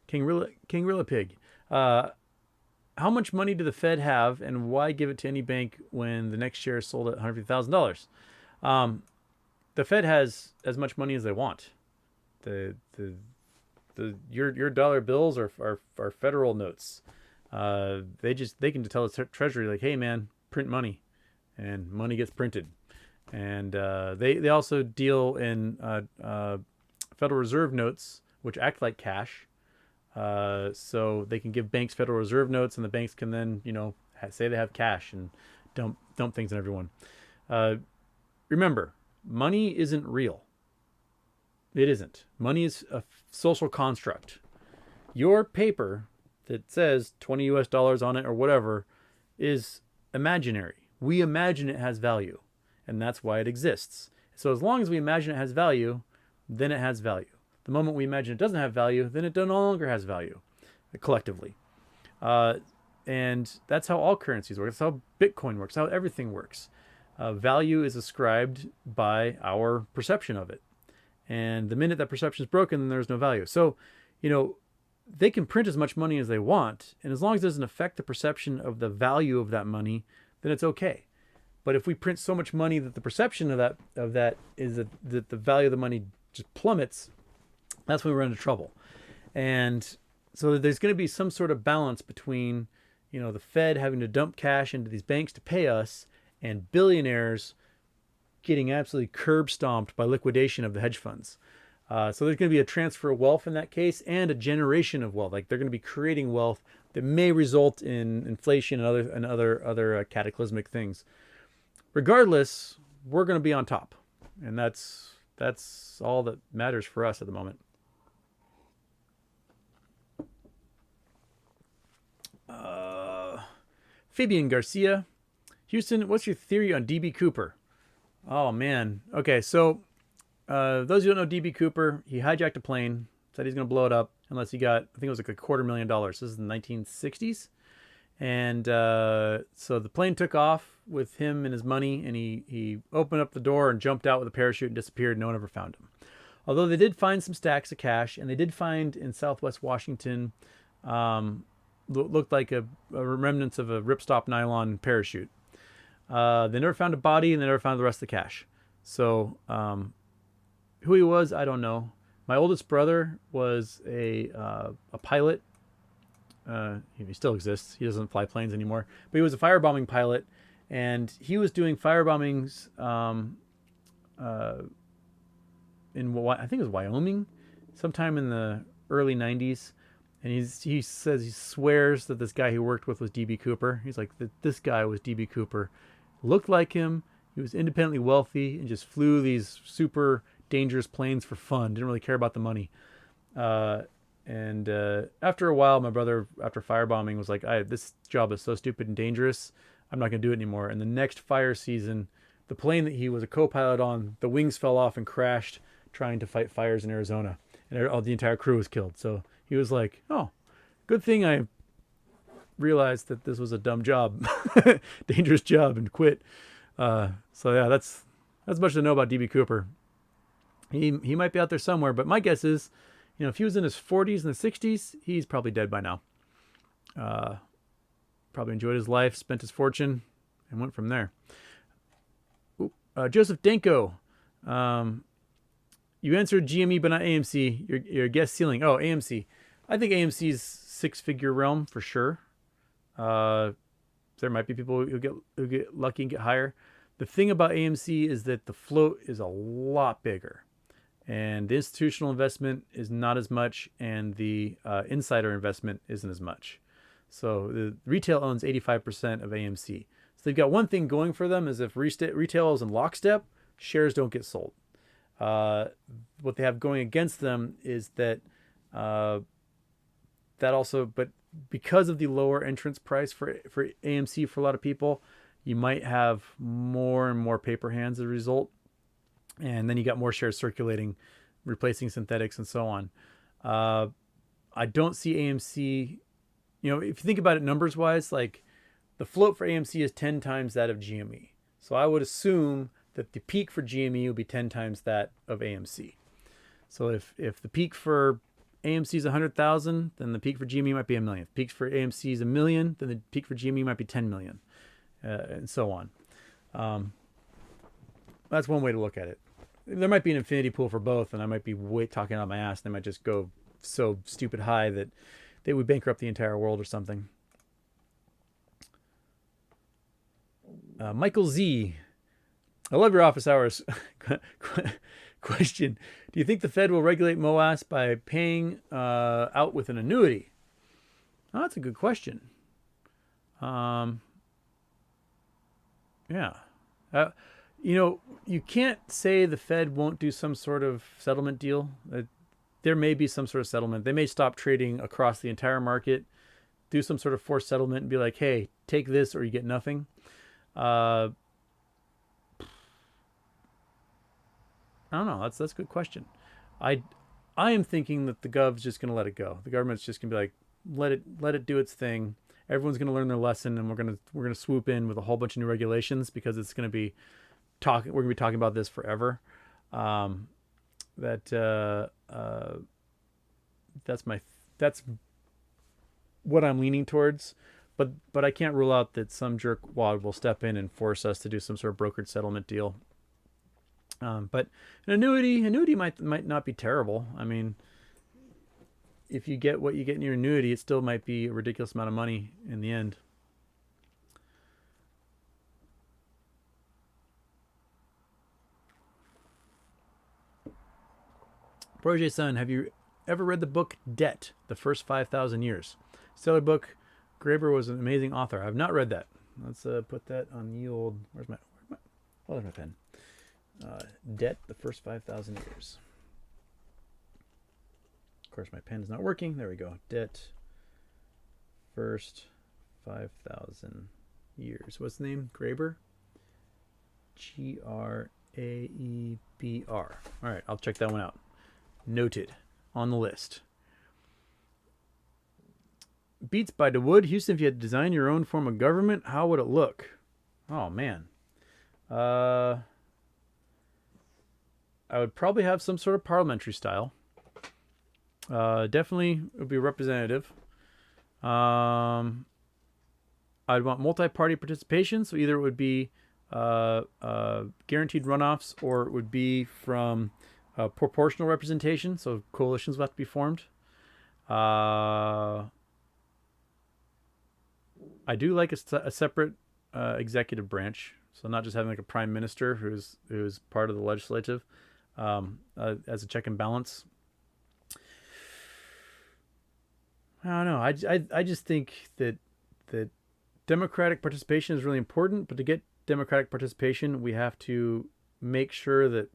[SPEAKER 1] King Rilla Pig. How much money do the Fed have, and why give it to any bank when the next share is sold at $150,000? The Fed has as much money as they want. Your dollar bills are federal notes. They can tell the Treasury like, hey man, print money, and money gets printed. And they also deal in Federal Reserve notes, which act like cash. So they can give banks Federal Reserve notes, and the banks can then, say they have cash and dump things on everyone. Remember, money isn't real. It isn't. Money is a social construct. Your paper that says 20 US dollars on it or whatever is imaginary. We imagine it has value, and that's why it exists. So as long as we imagine it has value, then it has value. The moment we imagine it doesn't have value, then it no longer has value, collectively. And that's how all currencies work. That's how Bitcoin works, how everything works. Value is ascribed by our perception of it. And the minute that perception is broken, then there's no value. So, they can print as much money as they want, and as long as it doesn't affect the perception of the value of that money, then it's okay. But if we print so much money that the perception of that is that the value of the money just plummets, that's when we run into trouble. And so there's going to be some sort of balance between, the Fed having to dump cash into these banks to pay us, and billionaires getting absolutely curb stomped by liquidation of the hedge funds. So there's going to be a transfer of wealth in that case, and a generation of wealth. Like they're going to be creating wealth that may result in inflation and other cataclysmic things. Regardless, we're going to be on top, and that's all that matters for us at the moment. Fabian Garcia, Houston, what's your theory on DB Cooper? Oh man. Okay, so those who don't know DB Cooper, he hijacked a plane, said he's going to blow it up unless he got, I think it was like $250,000. This is in the 1960s. And so the plane took off with him and his money, and he opened up the door and jumped out with a parachute and disappeared. No one ever found him. Although they did find some stacks of cash, and they did find in Southwest Washington, looked like a remnants of a ripstop nylon parachute. They never found a body, and they never found the rest of the cash. So who he was, I don't know. My oldest brother was a pilot. He still exists. He doesn't fly planes anymore. But he was a firebombing pilot, and he was doing firebombings in I think it was Wyoming, sometime in the early 90s. And he swears that this guy he worked with was DB Cooper. He's like, this guy was DB Cooper. Looked like him. He was independently wealthy and just flew these super dangerous planes for fun. Didn't really care about the money. And after a while, my brother, after firebombing, was like, this job is so stupid and dangerous. I'm not going to do it anymore. And the next fire season, the plane that he was a co-pilot on, the wings fell off and crashed trying to fight fires in Arizona. And the entire crew was killed. So he was like, oh, good thing I realized that this was a dumb job, dangerous job, and quit. So yeah, that's much to know about DB Cooper. He might be out there somewhere, but my guess is, if he was in his 40s and the 60s, he's probably dead by now. Probably enjoyed his life, spent his fortune, and went from there. Joseph Danko, you answered GME but not AMC. Your guess ceiling. Oh, AMC. I think AMC's six-figure realm for sure. There might be people who get lucky and get higher. The thing about AMC is that the float is a lot bigger, and the institutional investment is not as much, and the insider investment isn't as much. So the retail owns 85% of AMC. So they've got one thing going for them is if retail is in lockstep, shares don't get sold. What they have going against them is that but because of the lower entrance price for AMC for a lot of people, you might have more and more paper hands as a result, and then you got more shares circulating, replacing synthetics and so on. I don't see AMC. If you think about it numbers wise, like the float for AMC is 10 times that of GME. So I would assume that the peak for GME will be 10 times that of AMC. So if the peak for AMC is 100,000, then the peak for GME might be 1 million. If the peak for AMC is 1 million, then the peak for GME might be 10 million, and so on. That's one way to look at it. There might be an infinity pool for both, and I might be talking out my ass. They might just go so stupid high that they would bankrupt the entire world or something. Michael Z. I love your office hours. Question. Do you think the Fed will regulate MOAS by paying out with an annuity? Oh, that's a good question. Yeah. You can't say the Fed won't do some sort of settlement deal. There may be some sort of settlement. They may stop trading across the entire market, do some sort of forced settlement and be like, hey, take this or you get nothing. I don't know. That's a good question. I am thinking that the gov's just going to let it go. The government's just going to be like, let it do its thing. Everyone's going to learn their lesson, and we're going to swoop in with a whole bunch of new regulations because it's going to be we're going to be talking about this forever. That's what I'm leaning towards. But I can't rule out that some jerkwad will step in and force us to do some sort of brokered settlement deal. But an annuity might not be terrible. I mean, if you get what you get in your annuity, it still might be a ridiculous amount of money in the end. Protege Son, have you ever read the book Debt, The First 5,000 Years? Stellar book. Graeber was an amazing author. I've not read that. Let's put that on the old... Where's my pen? Debt, The First 5,000 Years. Of course, my pen is not working. There we go. Debt, First 5,000 Years. What's the name? Graeber? Graeber. All right, I'll check that one out. Noted. On the list. Beats by DeWood. Houston, if you had to design your own form of government, how would it look? Oh, man. I would probably have some sort of parliamentary style. Definitely it would be representative. I'd want multi-party participation, so either it would be guaranteed runoffs or it would be from proportional representation, so coalitions will have to be formed. I do like a separate executive branch, so not just having like a prime minister who's part of the legislative as a check and balance. I don't know. I just think that democratic participation is really important, but to get democratic participation, we have to make sure that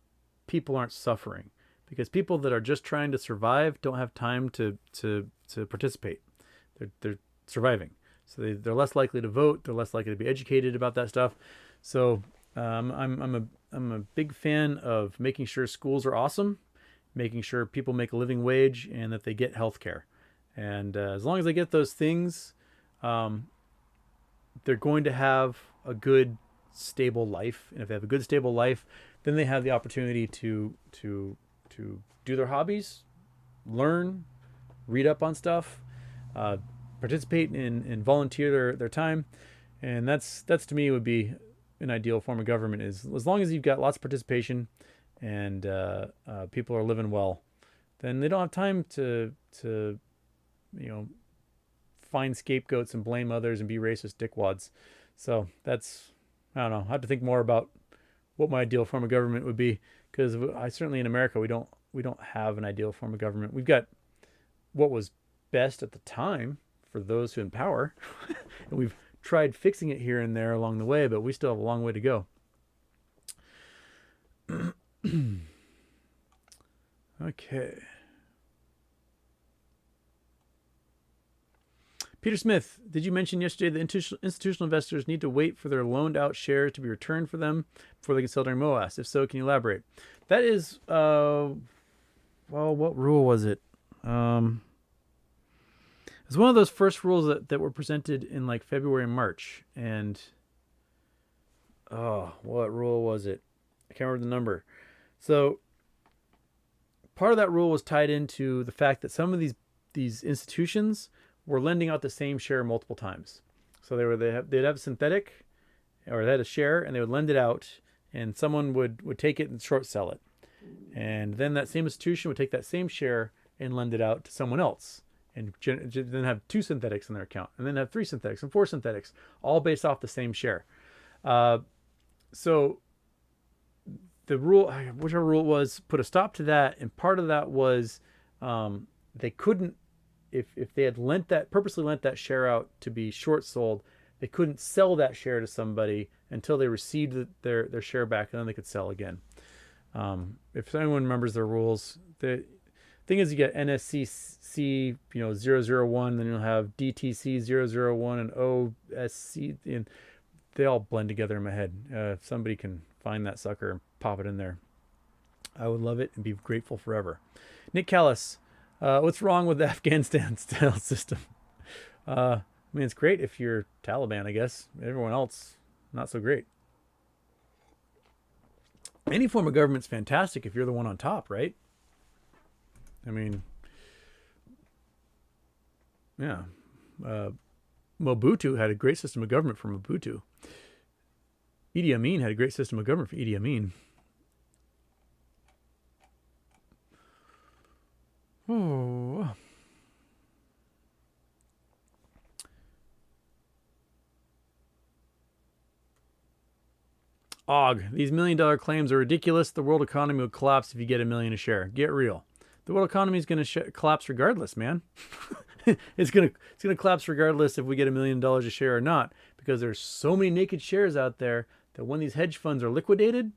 [SPEAKER 1] people aren't suffering, because people that are just trying to survive don't have time to participate. They're surviving. So they're less likely to vote. They're less likely to be educated about that stuff. So I'm a big fan of making sure schools are awesome, making sure people make a living wage, and that they get health care. And as long as they get those things, they're going to have a good, stable life. And if they have a good, stable life, then they have the opportunity to do their hobbies, learn, read up on stuff, participate and volunteer their time. And that's to me would be an ideal form of government, is as long as you've got lots of participation and people are living well, then they don't have time to find scapegoats and blame others and be racist dickwads. So that's I don't know. I have to think more about what my ideal form of government would be, because I certainly in America we don't have an ideal form of government. We've got what was best at the time for those who in power, and we've tried fixing it here and there along the way, but we still have a long way to go. Okay. Peter Smith, did you mention yesterday that institutional investors need to wait for their loaned out shares to be returned for them before they can sell during MOAS? If so, can you elaborate? That is, well, what rule was it? It was one of those first rules that were presented in like February and March. And, oh, what rule was it? I can't remember the number. So part of that rule was tied into the fact that some of these institutions were lending out the same share multiple times. So they'd have synthetic, or they had a share, and they would lend it out, and someone would take it and short sell it. And then that same institution would take that same share and lend it out to someone else, and then have 2 synthetics in their account, and then have 3 synthetics and 4 synthetics, all based off the same share. So the rule, whichever rule it was, put a stop to that, and part of that was they couldn't, if they had purposely lent that share out to be short sold, they couldn't sell that share to somebody until they received their share back, and then they could sell again. If anyone remembers their rules, the thing is you get NSCC 001, then you'll have DTC 001 and OSC, and they all blend together in my head. If somebody can find that sucker and pop it in there, I would love it and be grateful forever. Nick Callis, what's wrong with the Afghanistan style system? I mean, it's great if you're Taliban, I guess. Everyone else, not so great. Any form of government's fantastic if you're the one on top, right? I mean, yeah. Mobutu had a great system of government for Mobutu. Idi Amin had a great system of government for Idi Amin. Oh. Og, these $1 million claims are ridiculous. The world economy will collapse if you get $1 million a share. Get real. The world economy is going to collapse regardless, man. It's going to collapse regardless if we get $1 million a share or not, because there's so many naked shares out there that when these hedge funds are liquidated,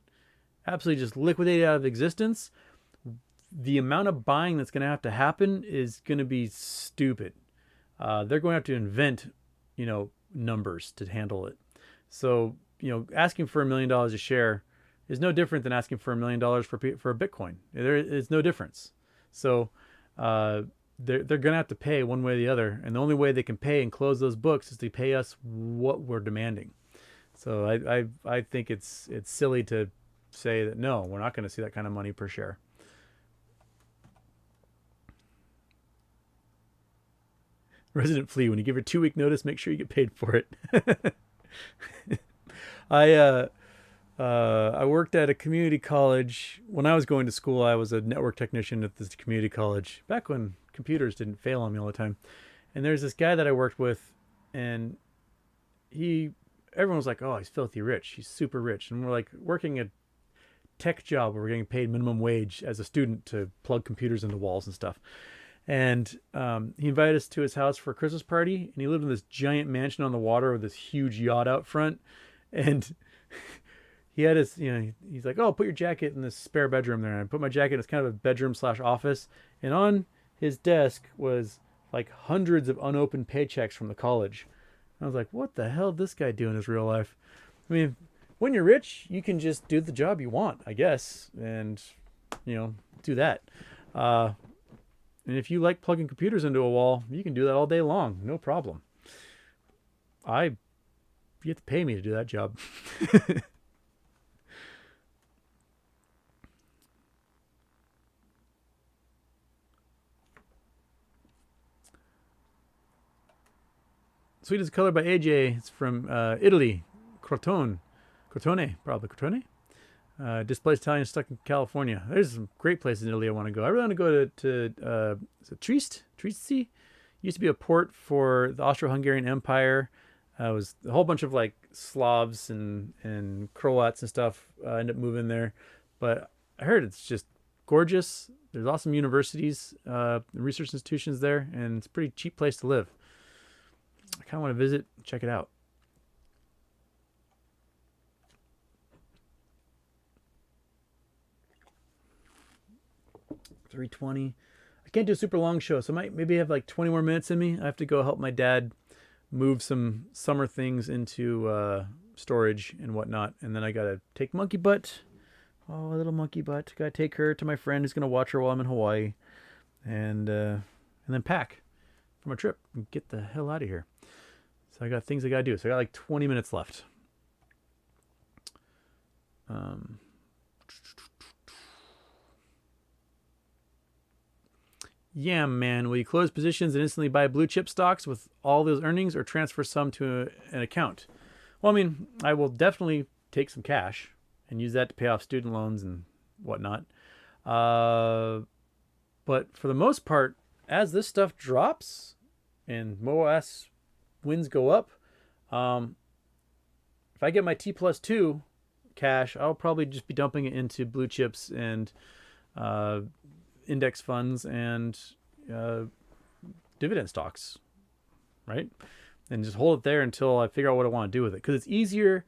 [SPEAKER 1] absolutely just liquidated out of existence, the amount of buying that's going to happen is going to be stupid. They're going to have to invent, numbers to handle it. So, asking for $1 million a share is no different than asking for $1 million for a Bitcoin. There is no difference. So, they're going to have to pay one way or the other, and the only way they can pay and close those books is to pay us what we're demanding. So I think it's silly to say that no, we're not going to see that kind of money per share. Resident Flea, when you give your 2-week notice, make sure you get paid for it. I worked at a community college. When I was going to school, I was a network technician at this community college, back when computers didn't fail on me all the time. And there's this guy that I worked with, and everyone was like, oh, he's filthy rich. He's super rich. And we're like working a tech job where we're getting paid minimum wage as a student to plug computers into walls and stuff. And he invited us to his house for a Christmas party, and he lived in this giant mansion on the water with this huge yacht out front. And he had his, he's like, oh, put your jacket in this spare bedroom there. And I put my jacket, it's kind of a bedroom/office. And on his desk was like hundreds of unopened paychecks from the college. I was like, what the hell did this guy do in his real life? I mean, when you're rich, you can just do the job you want, I guess, and, do that. And if you like plugging computers into a wall, you can do that all day long. No problem. You have to pay me to do that job. Sweet as Color by AJ. It's from Italy. Crotone, probably Crotone. Displaced Italian stuck in California. There's some great places in Italy I want to go. I really want to go to is it Trieste? Trieste used to be a port for the Austro-Hungarian Empire. It was a whole bunch of like Slavs and Croats and stuff end up moving there. But I heard it's just gorgeous. There's awesome universities, research institutions there, and it's a pretty cheap place to live. I kind of want to visit, check it out. $320. I can't do a super long show, so I might maybe have like 20 more minutes in me. I have to go help my dad move some summer things into storage and whatnot, and then I gotta take Monkey Butt. Oh, little Monkey Butt. Gotta take her to my friend who's gonna watch her while I'm in Hawaii, and then pack for my trip and get the hell out of here. So I got things I gotta do. So I got like 20 minutes left. Yeah, man. Will you close positions and instantly buy blue chip stocks with all those earnings, or transfer some to an account? Well, I mean, I will definitely take some cash and use that to pay off student loans and whatnot. But for the most part, as this stuff drops and MOAS winds go up, if I get my T+2 cash, I'll probably just be dumping it into blue chips and index funds and dividend stocks, right? And just hold it there until I figure out what I want to do with it. Because it's easier,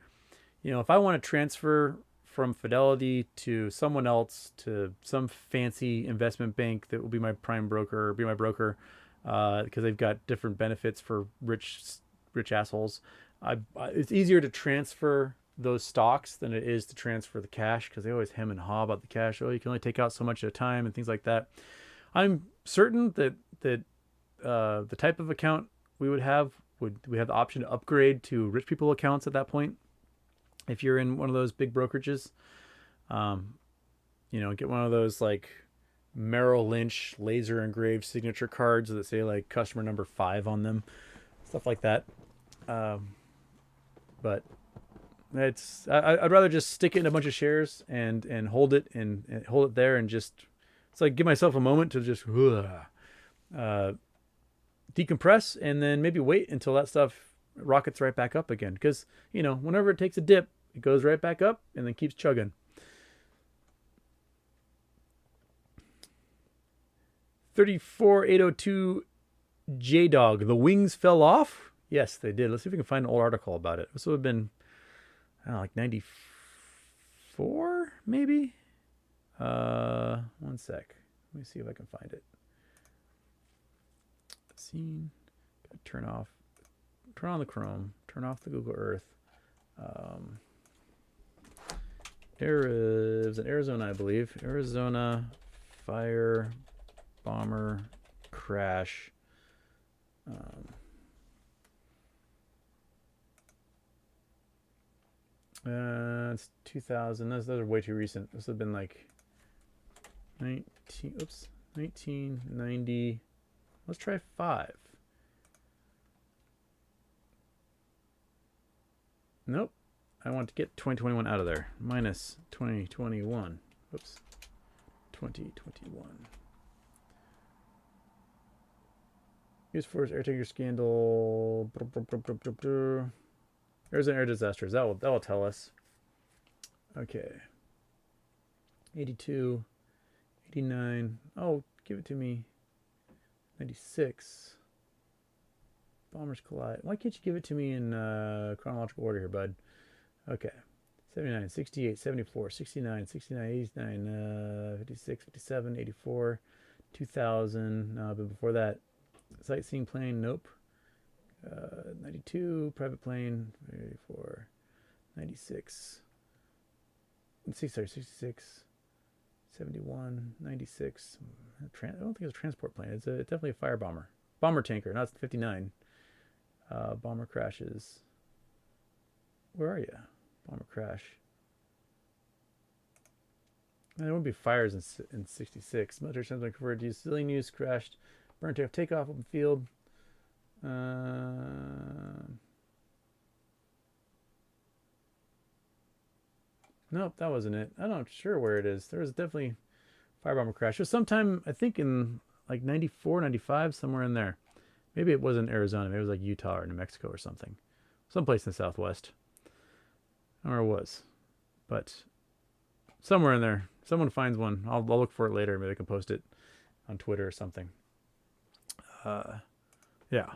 [SPEAKER 1] if I want to transfer from Fidelity to someone else, to some fancy investment bank that will be my prime broker or be my broker, because they've got different benefits for rich assholes. It's easier to transfer those stocks than it is to transfer the cash, because they always hem and haw about the cash. Oh, you can only take out so much at a time and things like that. I'm certain that the type of account we would have we have the option to upgrade to rich people accounts at that point. If you're in one of those big brokerages, get one of those like Merrill Lynch laser engraved signature cards that say like customer number 5 on them, stuff like that. But I'd rather just stick it in a bunch of shares and hold it and hold it there, and just, it's like, give myself a moment to just decompress, and then maybe wait until that stuff rockets right back up again. Because, whenever it takes a dip, it goes right back up and then keeps chugging. $34,802 J-Dog. The wings fell off? Yes, they did. Let's see if we can find an old article about it. This would have been, I don't know, like 94, maybe? One sec. Let me see if I can find it. Scene. Gotta turn on the Chrome. Turn off the Google Earth. There is an Arizona, I believe. Arizona fire bomber crash. It's 2000. Those are way too recent. This would have been like 1990. Let's try 5. Nope. I want to get 2021 out of there. Minus 2021. Whoops. 2021. Use Force air tanker scandal. Arizona air disasters. That will tell us. Okay. 82. 89. Oh, give it to me. 96. Bombers collide. Why can't you give it to me in chronological order here, bud? Okay. 79, 68, 74, 69, 69, 89, 56, 57, 84, 2000. No, but before that, sightseeing plane, nope. 92, private plane, 84, 96. Let's see, sorry, 66, 71, 96. I don't think it's a transport plane. It's definitely a fire bomber. Bomber tanker, not 59. Bomber crashes. Where are you? Bomber crash. There won't be fires in 66. Military something converted to civilian use, crashed, burnt off, takeoff, open field. Nope, that wasn't it. I'm not sure where it is. There was definitely fire bomber crash. It was sometime, I think, in like 94, 95, somewhere in there. Maybe it wasn't Arizona. Maybe it was like Utah or New Mexico or something. Someplace in the Southwest. I don't know where it was, but somewhere in there, someone finds one. I'll look for it later. Maybe I can post it on Twitter or something. Yeah.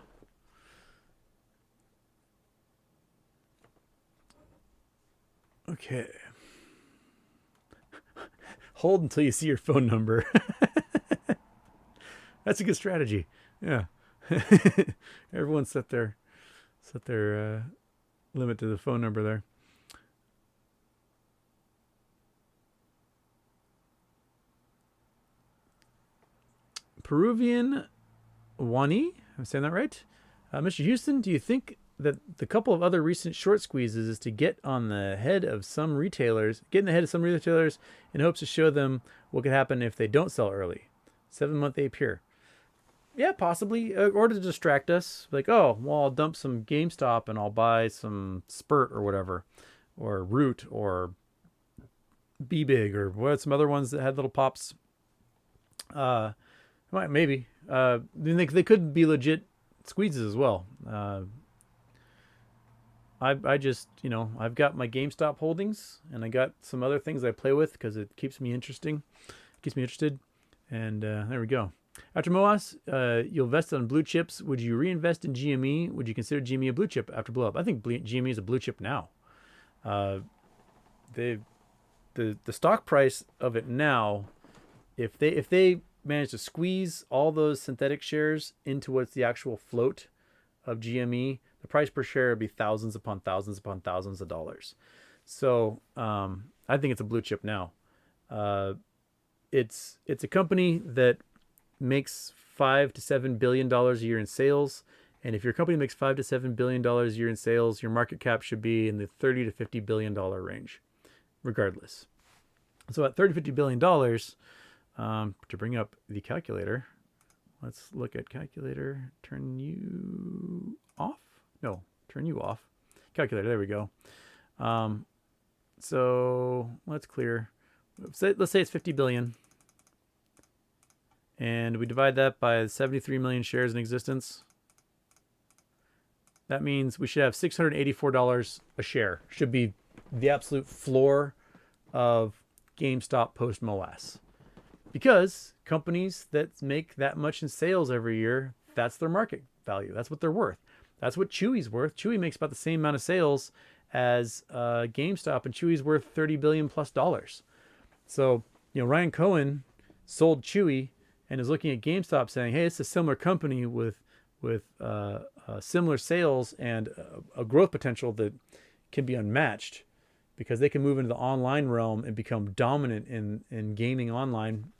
[SPEAKER 1] Okay. Hold until you see your phone number. That's a good strategy. Yeah. Everyone set their limit to the phone number there. Peruvian Wani, I'm saying that right? Mr. Houston, do you think that the couple of other recent short squeezes is to get in the head of some retailers in hopes to show them what could happen if they don't sell early? 7-month AP here. Yeah, possibly. Or to distract us. Like, oh, well, I'll dump some GameStop and I'll buy some Spurt or whatever. Or Root or Be Big or what? Some other ones that had little pops. Maybe. They could be legit squeezes as well. I just, I've got my GameStop holdings and I got some other things I play with because it keeps me interested. And there we go. After MOAS, you'll invest on blue chips. Would you reinvest in GME? Would you consider GME a blue chip after blow up? I think GME is a blue chip now. The stock price of it now, if they manage to squeeze all those synthetic shares into what's the actual float of GME, the price per share would be thousands upon thousands upon thousands of dollars. So I think it's a blue chip now. It's a company that makes $5 to $7 billion a year in sales. And if your company makes $5 to $7 billion a year in sales, your market cap should be in the $30 to $50 billion range, regardless. So at $30 to $50 billion, to bring up the calculator, let's look at calculator. Turn you off? No, turn you off. Calculator, there we go. So let's clear. Let's say it's 50 billion. And we divide that by 73 million shares in existence. That means we should have $684 a share. Should be the absolute floor of GameStop post MOAS. Because companies that make that much in sales every year, that's their market value. That's what they're worth. That's what Chewy's worth. Chewy makes about the same amount of sales as GameStop, and Chewy's worth $30 billion plus dollars. So, Ryan Cohen sold Chewy and is looking at GameStop saying, hey, it's a similar company with similar sales and a growth potential that can be unmatched because they can move into the online realm and become dominant in gaming online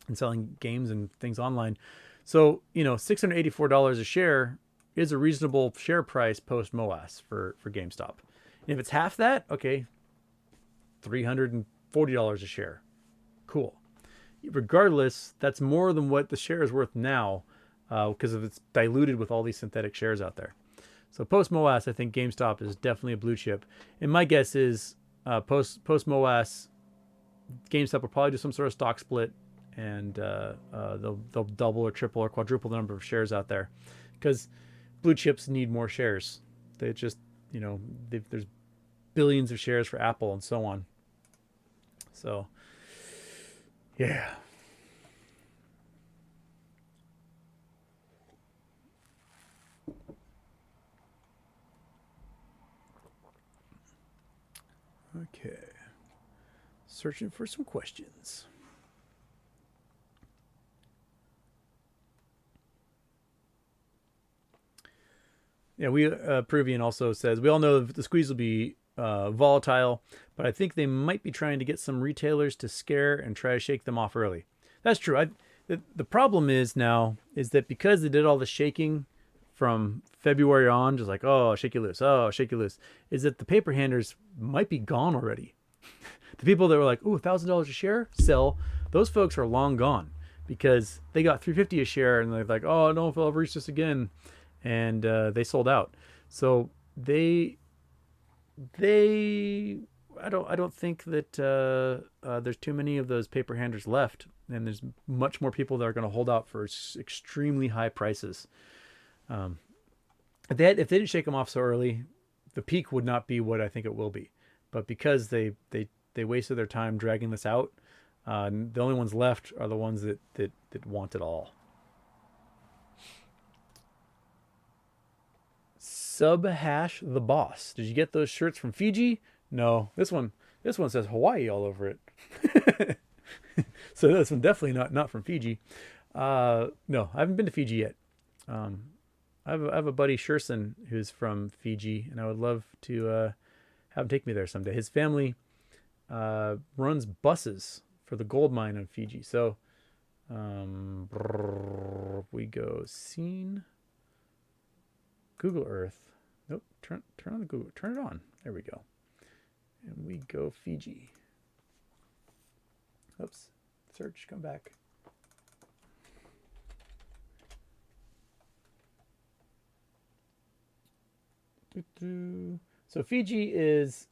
[SPEAKER 1] and selling games and things online. So, $684 a share is a reasonable share price post MOAS for GameStop. And if it's half that, okay, $340 a share. Cool. Regardless, that's more than what the share is worth now because of it's diluted with all these synthetic shares out there. So post MOAS, I think GameStop is definitely a blue chip. And my guess is post MOAS, GameStop will probably do some sort of stock split, and they'll double or triple or quadruple the number of shares out there, because blue chips need more shares. They just there's billions of shares for Apple and so on. So yeah. Okay. Searching for some questions. Yeah, Peruvian also says, we all know the squeeze will be volatile, but I think they might be trying to get some retailers to scare and try to shake them off early. That's true. The problem is that because they did all the shaking from February on, just like, oh, shake you loose, is that the paper handlers might be gone already. The people that were like, oh, $1,000 a share, sell, those folks are long gone because they got $350 a share and they're like, oh, I don't know if I'll ever reach this again. And they sold out. So I don't think that there's too many of those paper handlers left, and there's much more people that are going to hold out for extremely high prices. If they didn't shake them off so early, the peak would not be what I think it will be. but because they wasted their time dragging this out, the only ones left are the ones that want it all. Subhash the Boss. Did you get those shirts from Fiji? No. This one says Hawaii all over it. So this one definitely not from Fiji. No, I haven't been to Fiji yet. I have a buddy Sherson who's from Fiji, and I would love to have him take me there someday. His family runs buses for the gold mine on Fiji. So we go scene, Google Earth. Nope, turn on the Google. Turn it on. There we go. And we go Fiji. Oops. Search. Come back. So Fiji is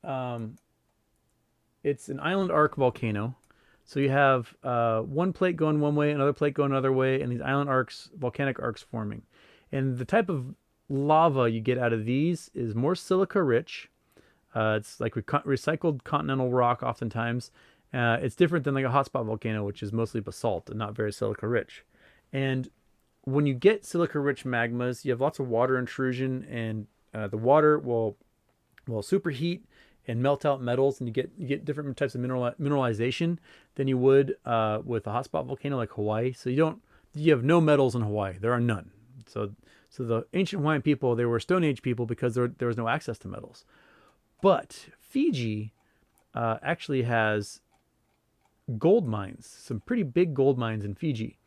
[SPEAKER 1] it's an island arc volcano. So you have one plate going one way, another plate going another way, and these island arcs, volcanic arcs forming. And the type of lava you get out of these is more silica rich. It's like recycled continental rock oftentimes. It's different than like a hotspot volcano, which is mostly basalt and not very silica rich. And when you get silica rich magmas, you have lots of water intrusion, and the water will superheat and melt out metals, and you get different types of mineralization than you would with a hotspot volcano like Hawaii. So you have no metals in Hawaii. There are none. So the ancient Hawaiian people, they were Stone Age people because there was no access to metals. But Fiji actually has gold mines, some pretty big gold mines in Fiji.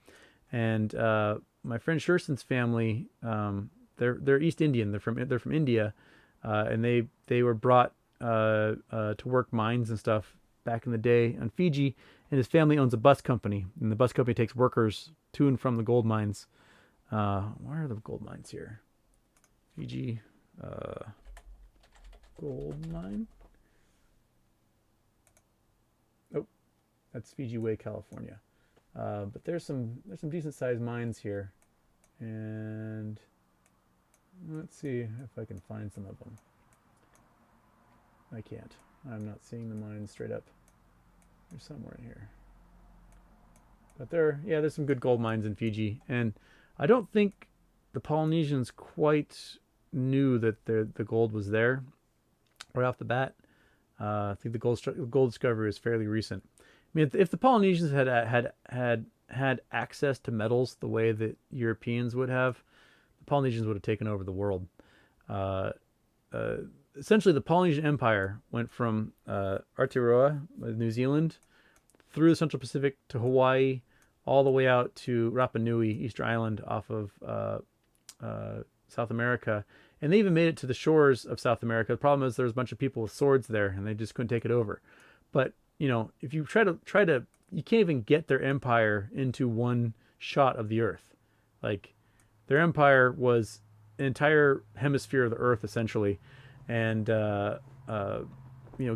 [SPEAKER 1] And my friend Sherson's family, they're East Indian. They're from India, and they were brought to work mines and stuff back in the day on Fiji. And his family owns a bus company, and the bus company takes workers to and from the gold mines. Where are the gold mines here? Fiji gold mine. Oh, that's Fiji Way, California. But there's some decent sized mines here, and let's see if I can find some of them. I can't. I'm not seeing the mines straight up. They're somewhere in here. But there's some good gold mines in Fiji, and I don't think the Polynesians quite knew that the gold was there right off the bat. I think the gold discovery is fairly recent. I mean, if the Polynesians had access to metals the way that Europeans would have, the Polynesians would have taken over the world. Essentially, the Polynesian Empire went from Aotearoa, New Zealand, through the Central Pacific to Hawaii, all the way out to Rapa Nui, Easter Island, off of South America. And they even made it to the shores of South America. The problem is there was a bunch of people with swords there, and they just couldn't take it over. But if you try to, you can't even get their empire into one shot of the Earth. Like, their empire was an entire hemisphere of the Earth essentially, and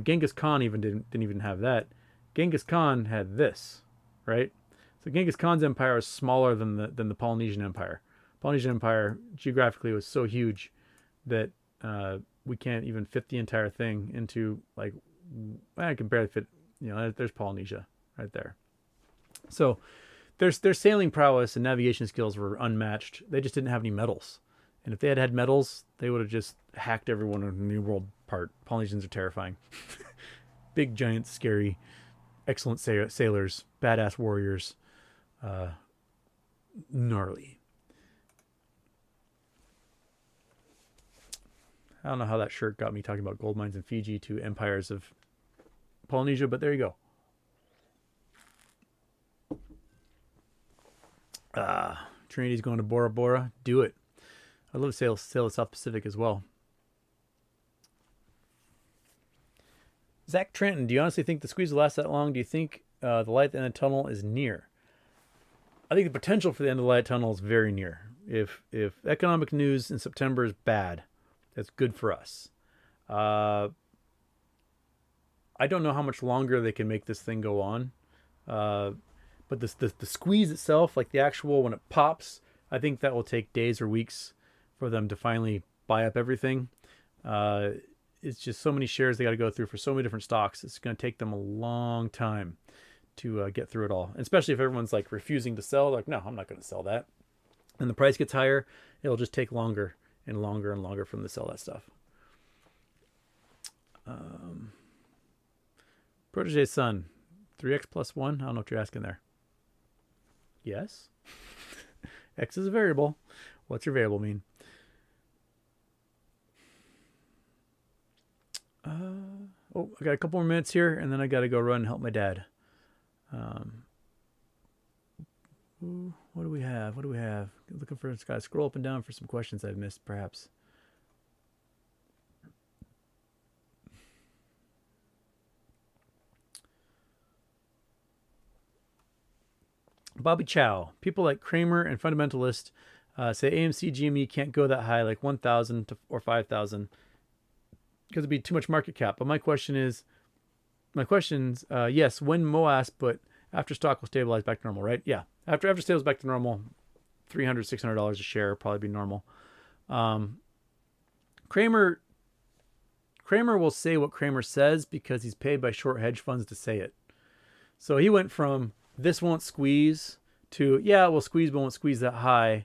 [SPEAKER 1] Genghis Khan didn't even have that. Genghis Khan had this, right? So Genghis Khan's empire is smaller than the Polynesian Empire. Polynesian Empire geographically was so huge that we can't even fit the entire thing into, like, I can barely fit. There's Polynesia right there. So their sailing prowess and navigation skills were unmatched. They just didn't have any metals. And if they had metals, they would have just hacked everyone in the New World part. Polynesians are terrifying. Big, giant, scary, excellent sailors, badass warriors, gnarly. I don't know how that shirt got me talking about gold mines in Fiji to empires of Polynesia, but there you go. Trinity's going to Bora Bora. Do it. I'd love to sail the South Pacific as well. Zach Trenton, do you honestly think the squeeze will last that long? Do you think the light at the end of the tunnel is near? I think the potential for the end of the light tunnel is very near. If economic news in September is bad, that's good for us. I don't know how much longer they can make this thing go on. But the squeeze itself, like the actual, when it pops, I think that will take days or weeks for them to finally buy up everything. it's just so many shares they got to go through for so many different stocks. It's going to take them a long time to get through it all. And especially if everyone's like refusing to sell, like, no, I'm not going to sell that. And the price gets higher, it'll just take longer and longer and longer for them to sell that stuff. Protege's son, 3x plus 1. I don't know what you're asking there. Yes. X is a variable. What's your variable mean? Oh, I got a couple more minutes here, and then I got to go run and help my dad. What do we have? What do we have? Looking for this guy. Scroll up and down for some questions I've missed, perhaps. Bobby Chow. People like Kramer and Fundamentalist say AMC GME can't go that high, like 1,000 or 5,000, because it'd be too much market cap. But my question's yes, when MOAS, but after stock will stabilize back to normal, right? Yeah, after stabilize back to normal, $300, $600 a share will probably be normal. Kramer will say what Kramer says because he's paid by short hedge funds to say it. So he went from this won't squeeze to, yeah, we'll squeeze, but won't squeeze that high.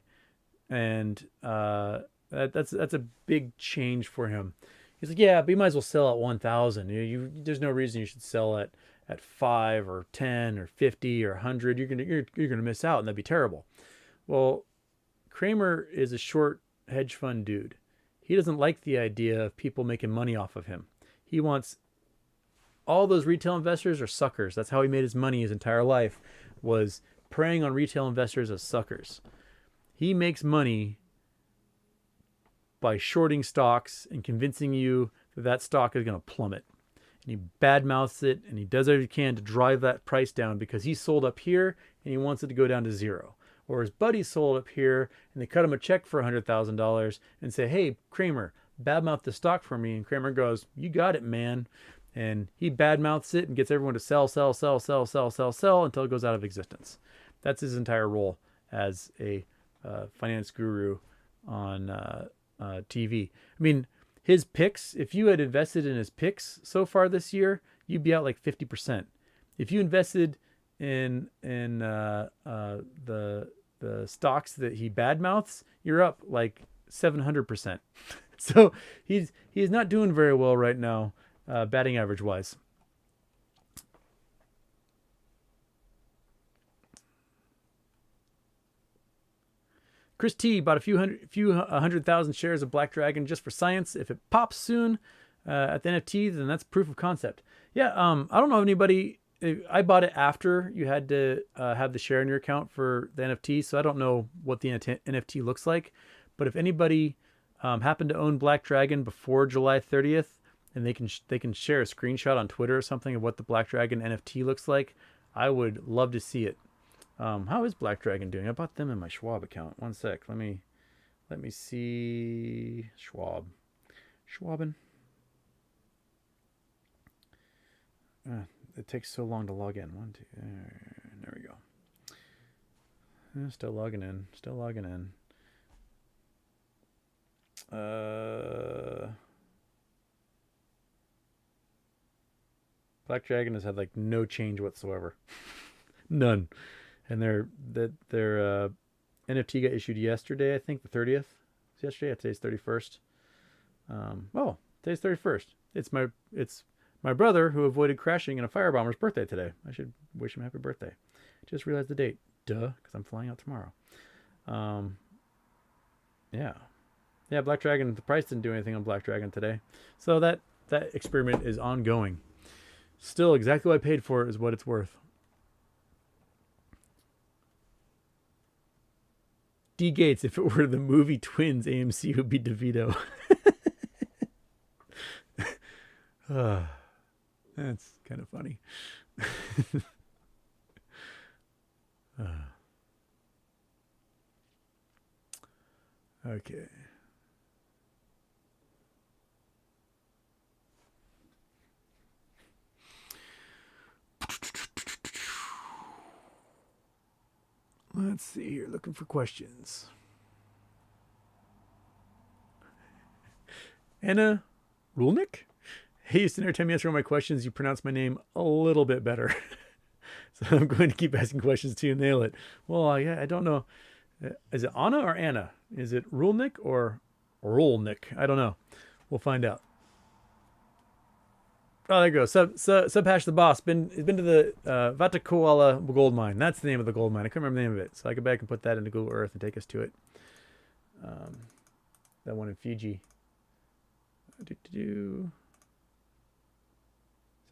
[SPEAKER 1] And that's a big change for him. He's like, yeah, but you might as well sell at 1,000. There's no reason you should sell at 5 or 10 or 50 or 100. You're gonna miss out, and that'd be terrible. Well, Kramer is a short hedge fund dude. He doesn't like the idea of people making money off of him. He wants all those retail investors are suckers. That's how he made his money his entire life, was preying on retail investors as suckers. He makes money by shorting stocks and convincing you that stock is going to plummet. And he badmouths it, and he does everything he can to drive that price down because he sold up here and he wants it to go down to zero. Or his buddy sold up here and they cut him a check for $100,000 and say, hey, Kramer, badmouth the stock for me. And Kramer goes, you got it, man. And he badmouths it and gets everyone to sell until it goes out of existence. That's his entire role as a finance guru on TV. I mean, his picks, if you had invested in his picks so far this year, you'd be out like 50%. If you invested in the stocks that he badmouths, you're up like 700%. So he's not doing very well right now, batting average wise. Chris T bought a few 100,000 shares of Black Dragon just for science. If it pops soon at the NFT, then that's proof of concept. Yeah, I don't know if anybody. I bought it after you had to have the share in your account for the NFT, so I don't know what the NFT looks like. But if anybody happened to own Black Dragon before July 30th, and they can share a screenshot on Twitter or something of what the Black Dragon NFT looks like, I would love to see it. How is Black Dragon doing? I bought them in my Schwab account. One sec. Let me see. Schwaben. It takes so long to log in. There we go. Still logging in. Black Dragon has had like no change whatsoever. None. And their NFT got issued yesterday, I think the 30th. It's yesterday. Today's 31st. Today's 31st. It's my brother who avoided crashing in a firebomber's birthday today. I should wish him happy birthday. Just realized the date. Duh, because I'm flying out tomorrow. Yeah, Black Dragon. The price didn't do anything on Black Dragon today, so that experiment is ongoing. Still, exactly what I paid for it is what it's worth. D Gates, if it were the movie Twins, AMC would be DeVito. That's kind of funny. Okay. Let's see here. Looking for questions. Anna Rulnick? Hey, Houston, every time you answer all my questions, you pronounce my name a little bit better. So I'm going to keep asking questions till you nail it. Well, yeah, I don't know. Is it Anna or Anna? Is it Rulnick or Rolnick? I don't know. We'll find out. Oh, there you go. Subhash the boss. Been to the Vatakoala gold mine. That's the name of the gold mine. I couldn't remember the name of it, so I go back and put that into Google Earth and take us to it. That one in Fiji. So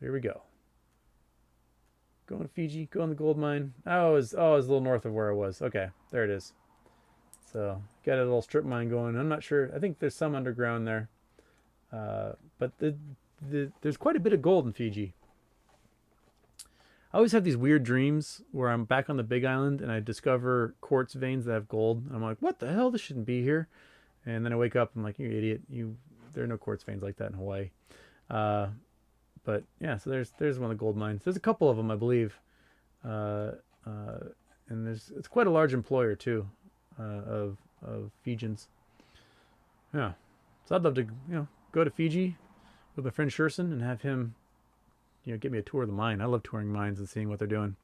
[SPEAKER 1] here we go. Going to Fiji. Going to the gold mine. Oh, it was a little north of where I was. Okay, there it is. So got a little strip mine going. I'm not sure. I think there's some underground there, but there's quite a bit of gold in Fiji. I always have these weird dreams where I'm back on the Big Island and I discover quartz veins that have gold. I'm like, what the hell? This shouldn't be here. And then I wake up. I'm like, you idiot! There are no quartz veins like that in Hawaii. But yeah, so there's one of the gold mines. There's a couple of them, I believe, and it's quite a large employer too, of Fijians. Yeah, so I'd love to go to Fiji with my friend Sherson and have him get me a tour of the mine. I love touring mines and seeing what they're doing.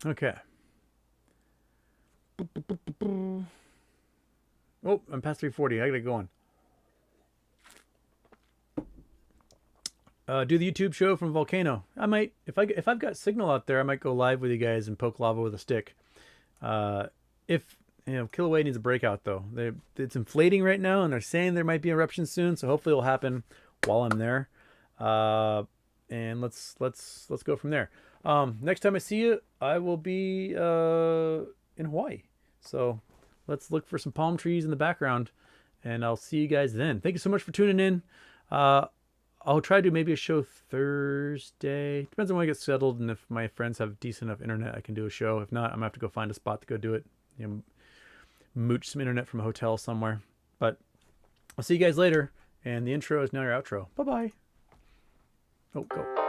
[SPEAKER 1] Okay. Oh, I'm past 3:40. I gotta go on. Do the YouTube show from Volcano. I might, if I've got signal out there, I might go live with you guys and poke lava with a stick. If Kilauea needs a breakout though. It's inflating right now, and they're saying there might be eruptions soon. So hopefully it'll happen while I'm there. And let's go from there. Next time I see you, I will be in Hawaii. So let's look for some palm trees in the background, and I'll see you guys then. Thank you so much for tuning in. I'll try to do maybe a show Thursday. Depends on when I get settled and if my friends have decent enough internet, I can do a show. If not, I'm gonna have to go find a spot to go do it. Mooch some internet from a hotel somewhere. But I'll see you guys later. And the intro is now your outro. Bye-bye. Oh, go.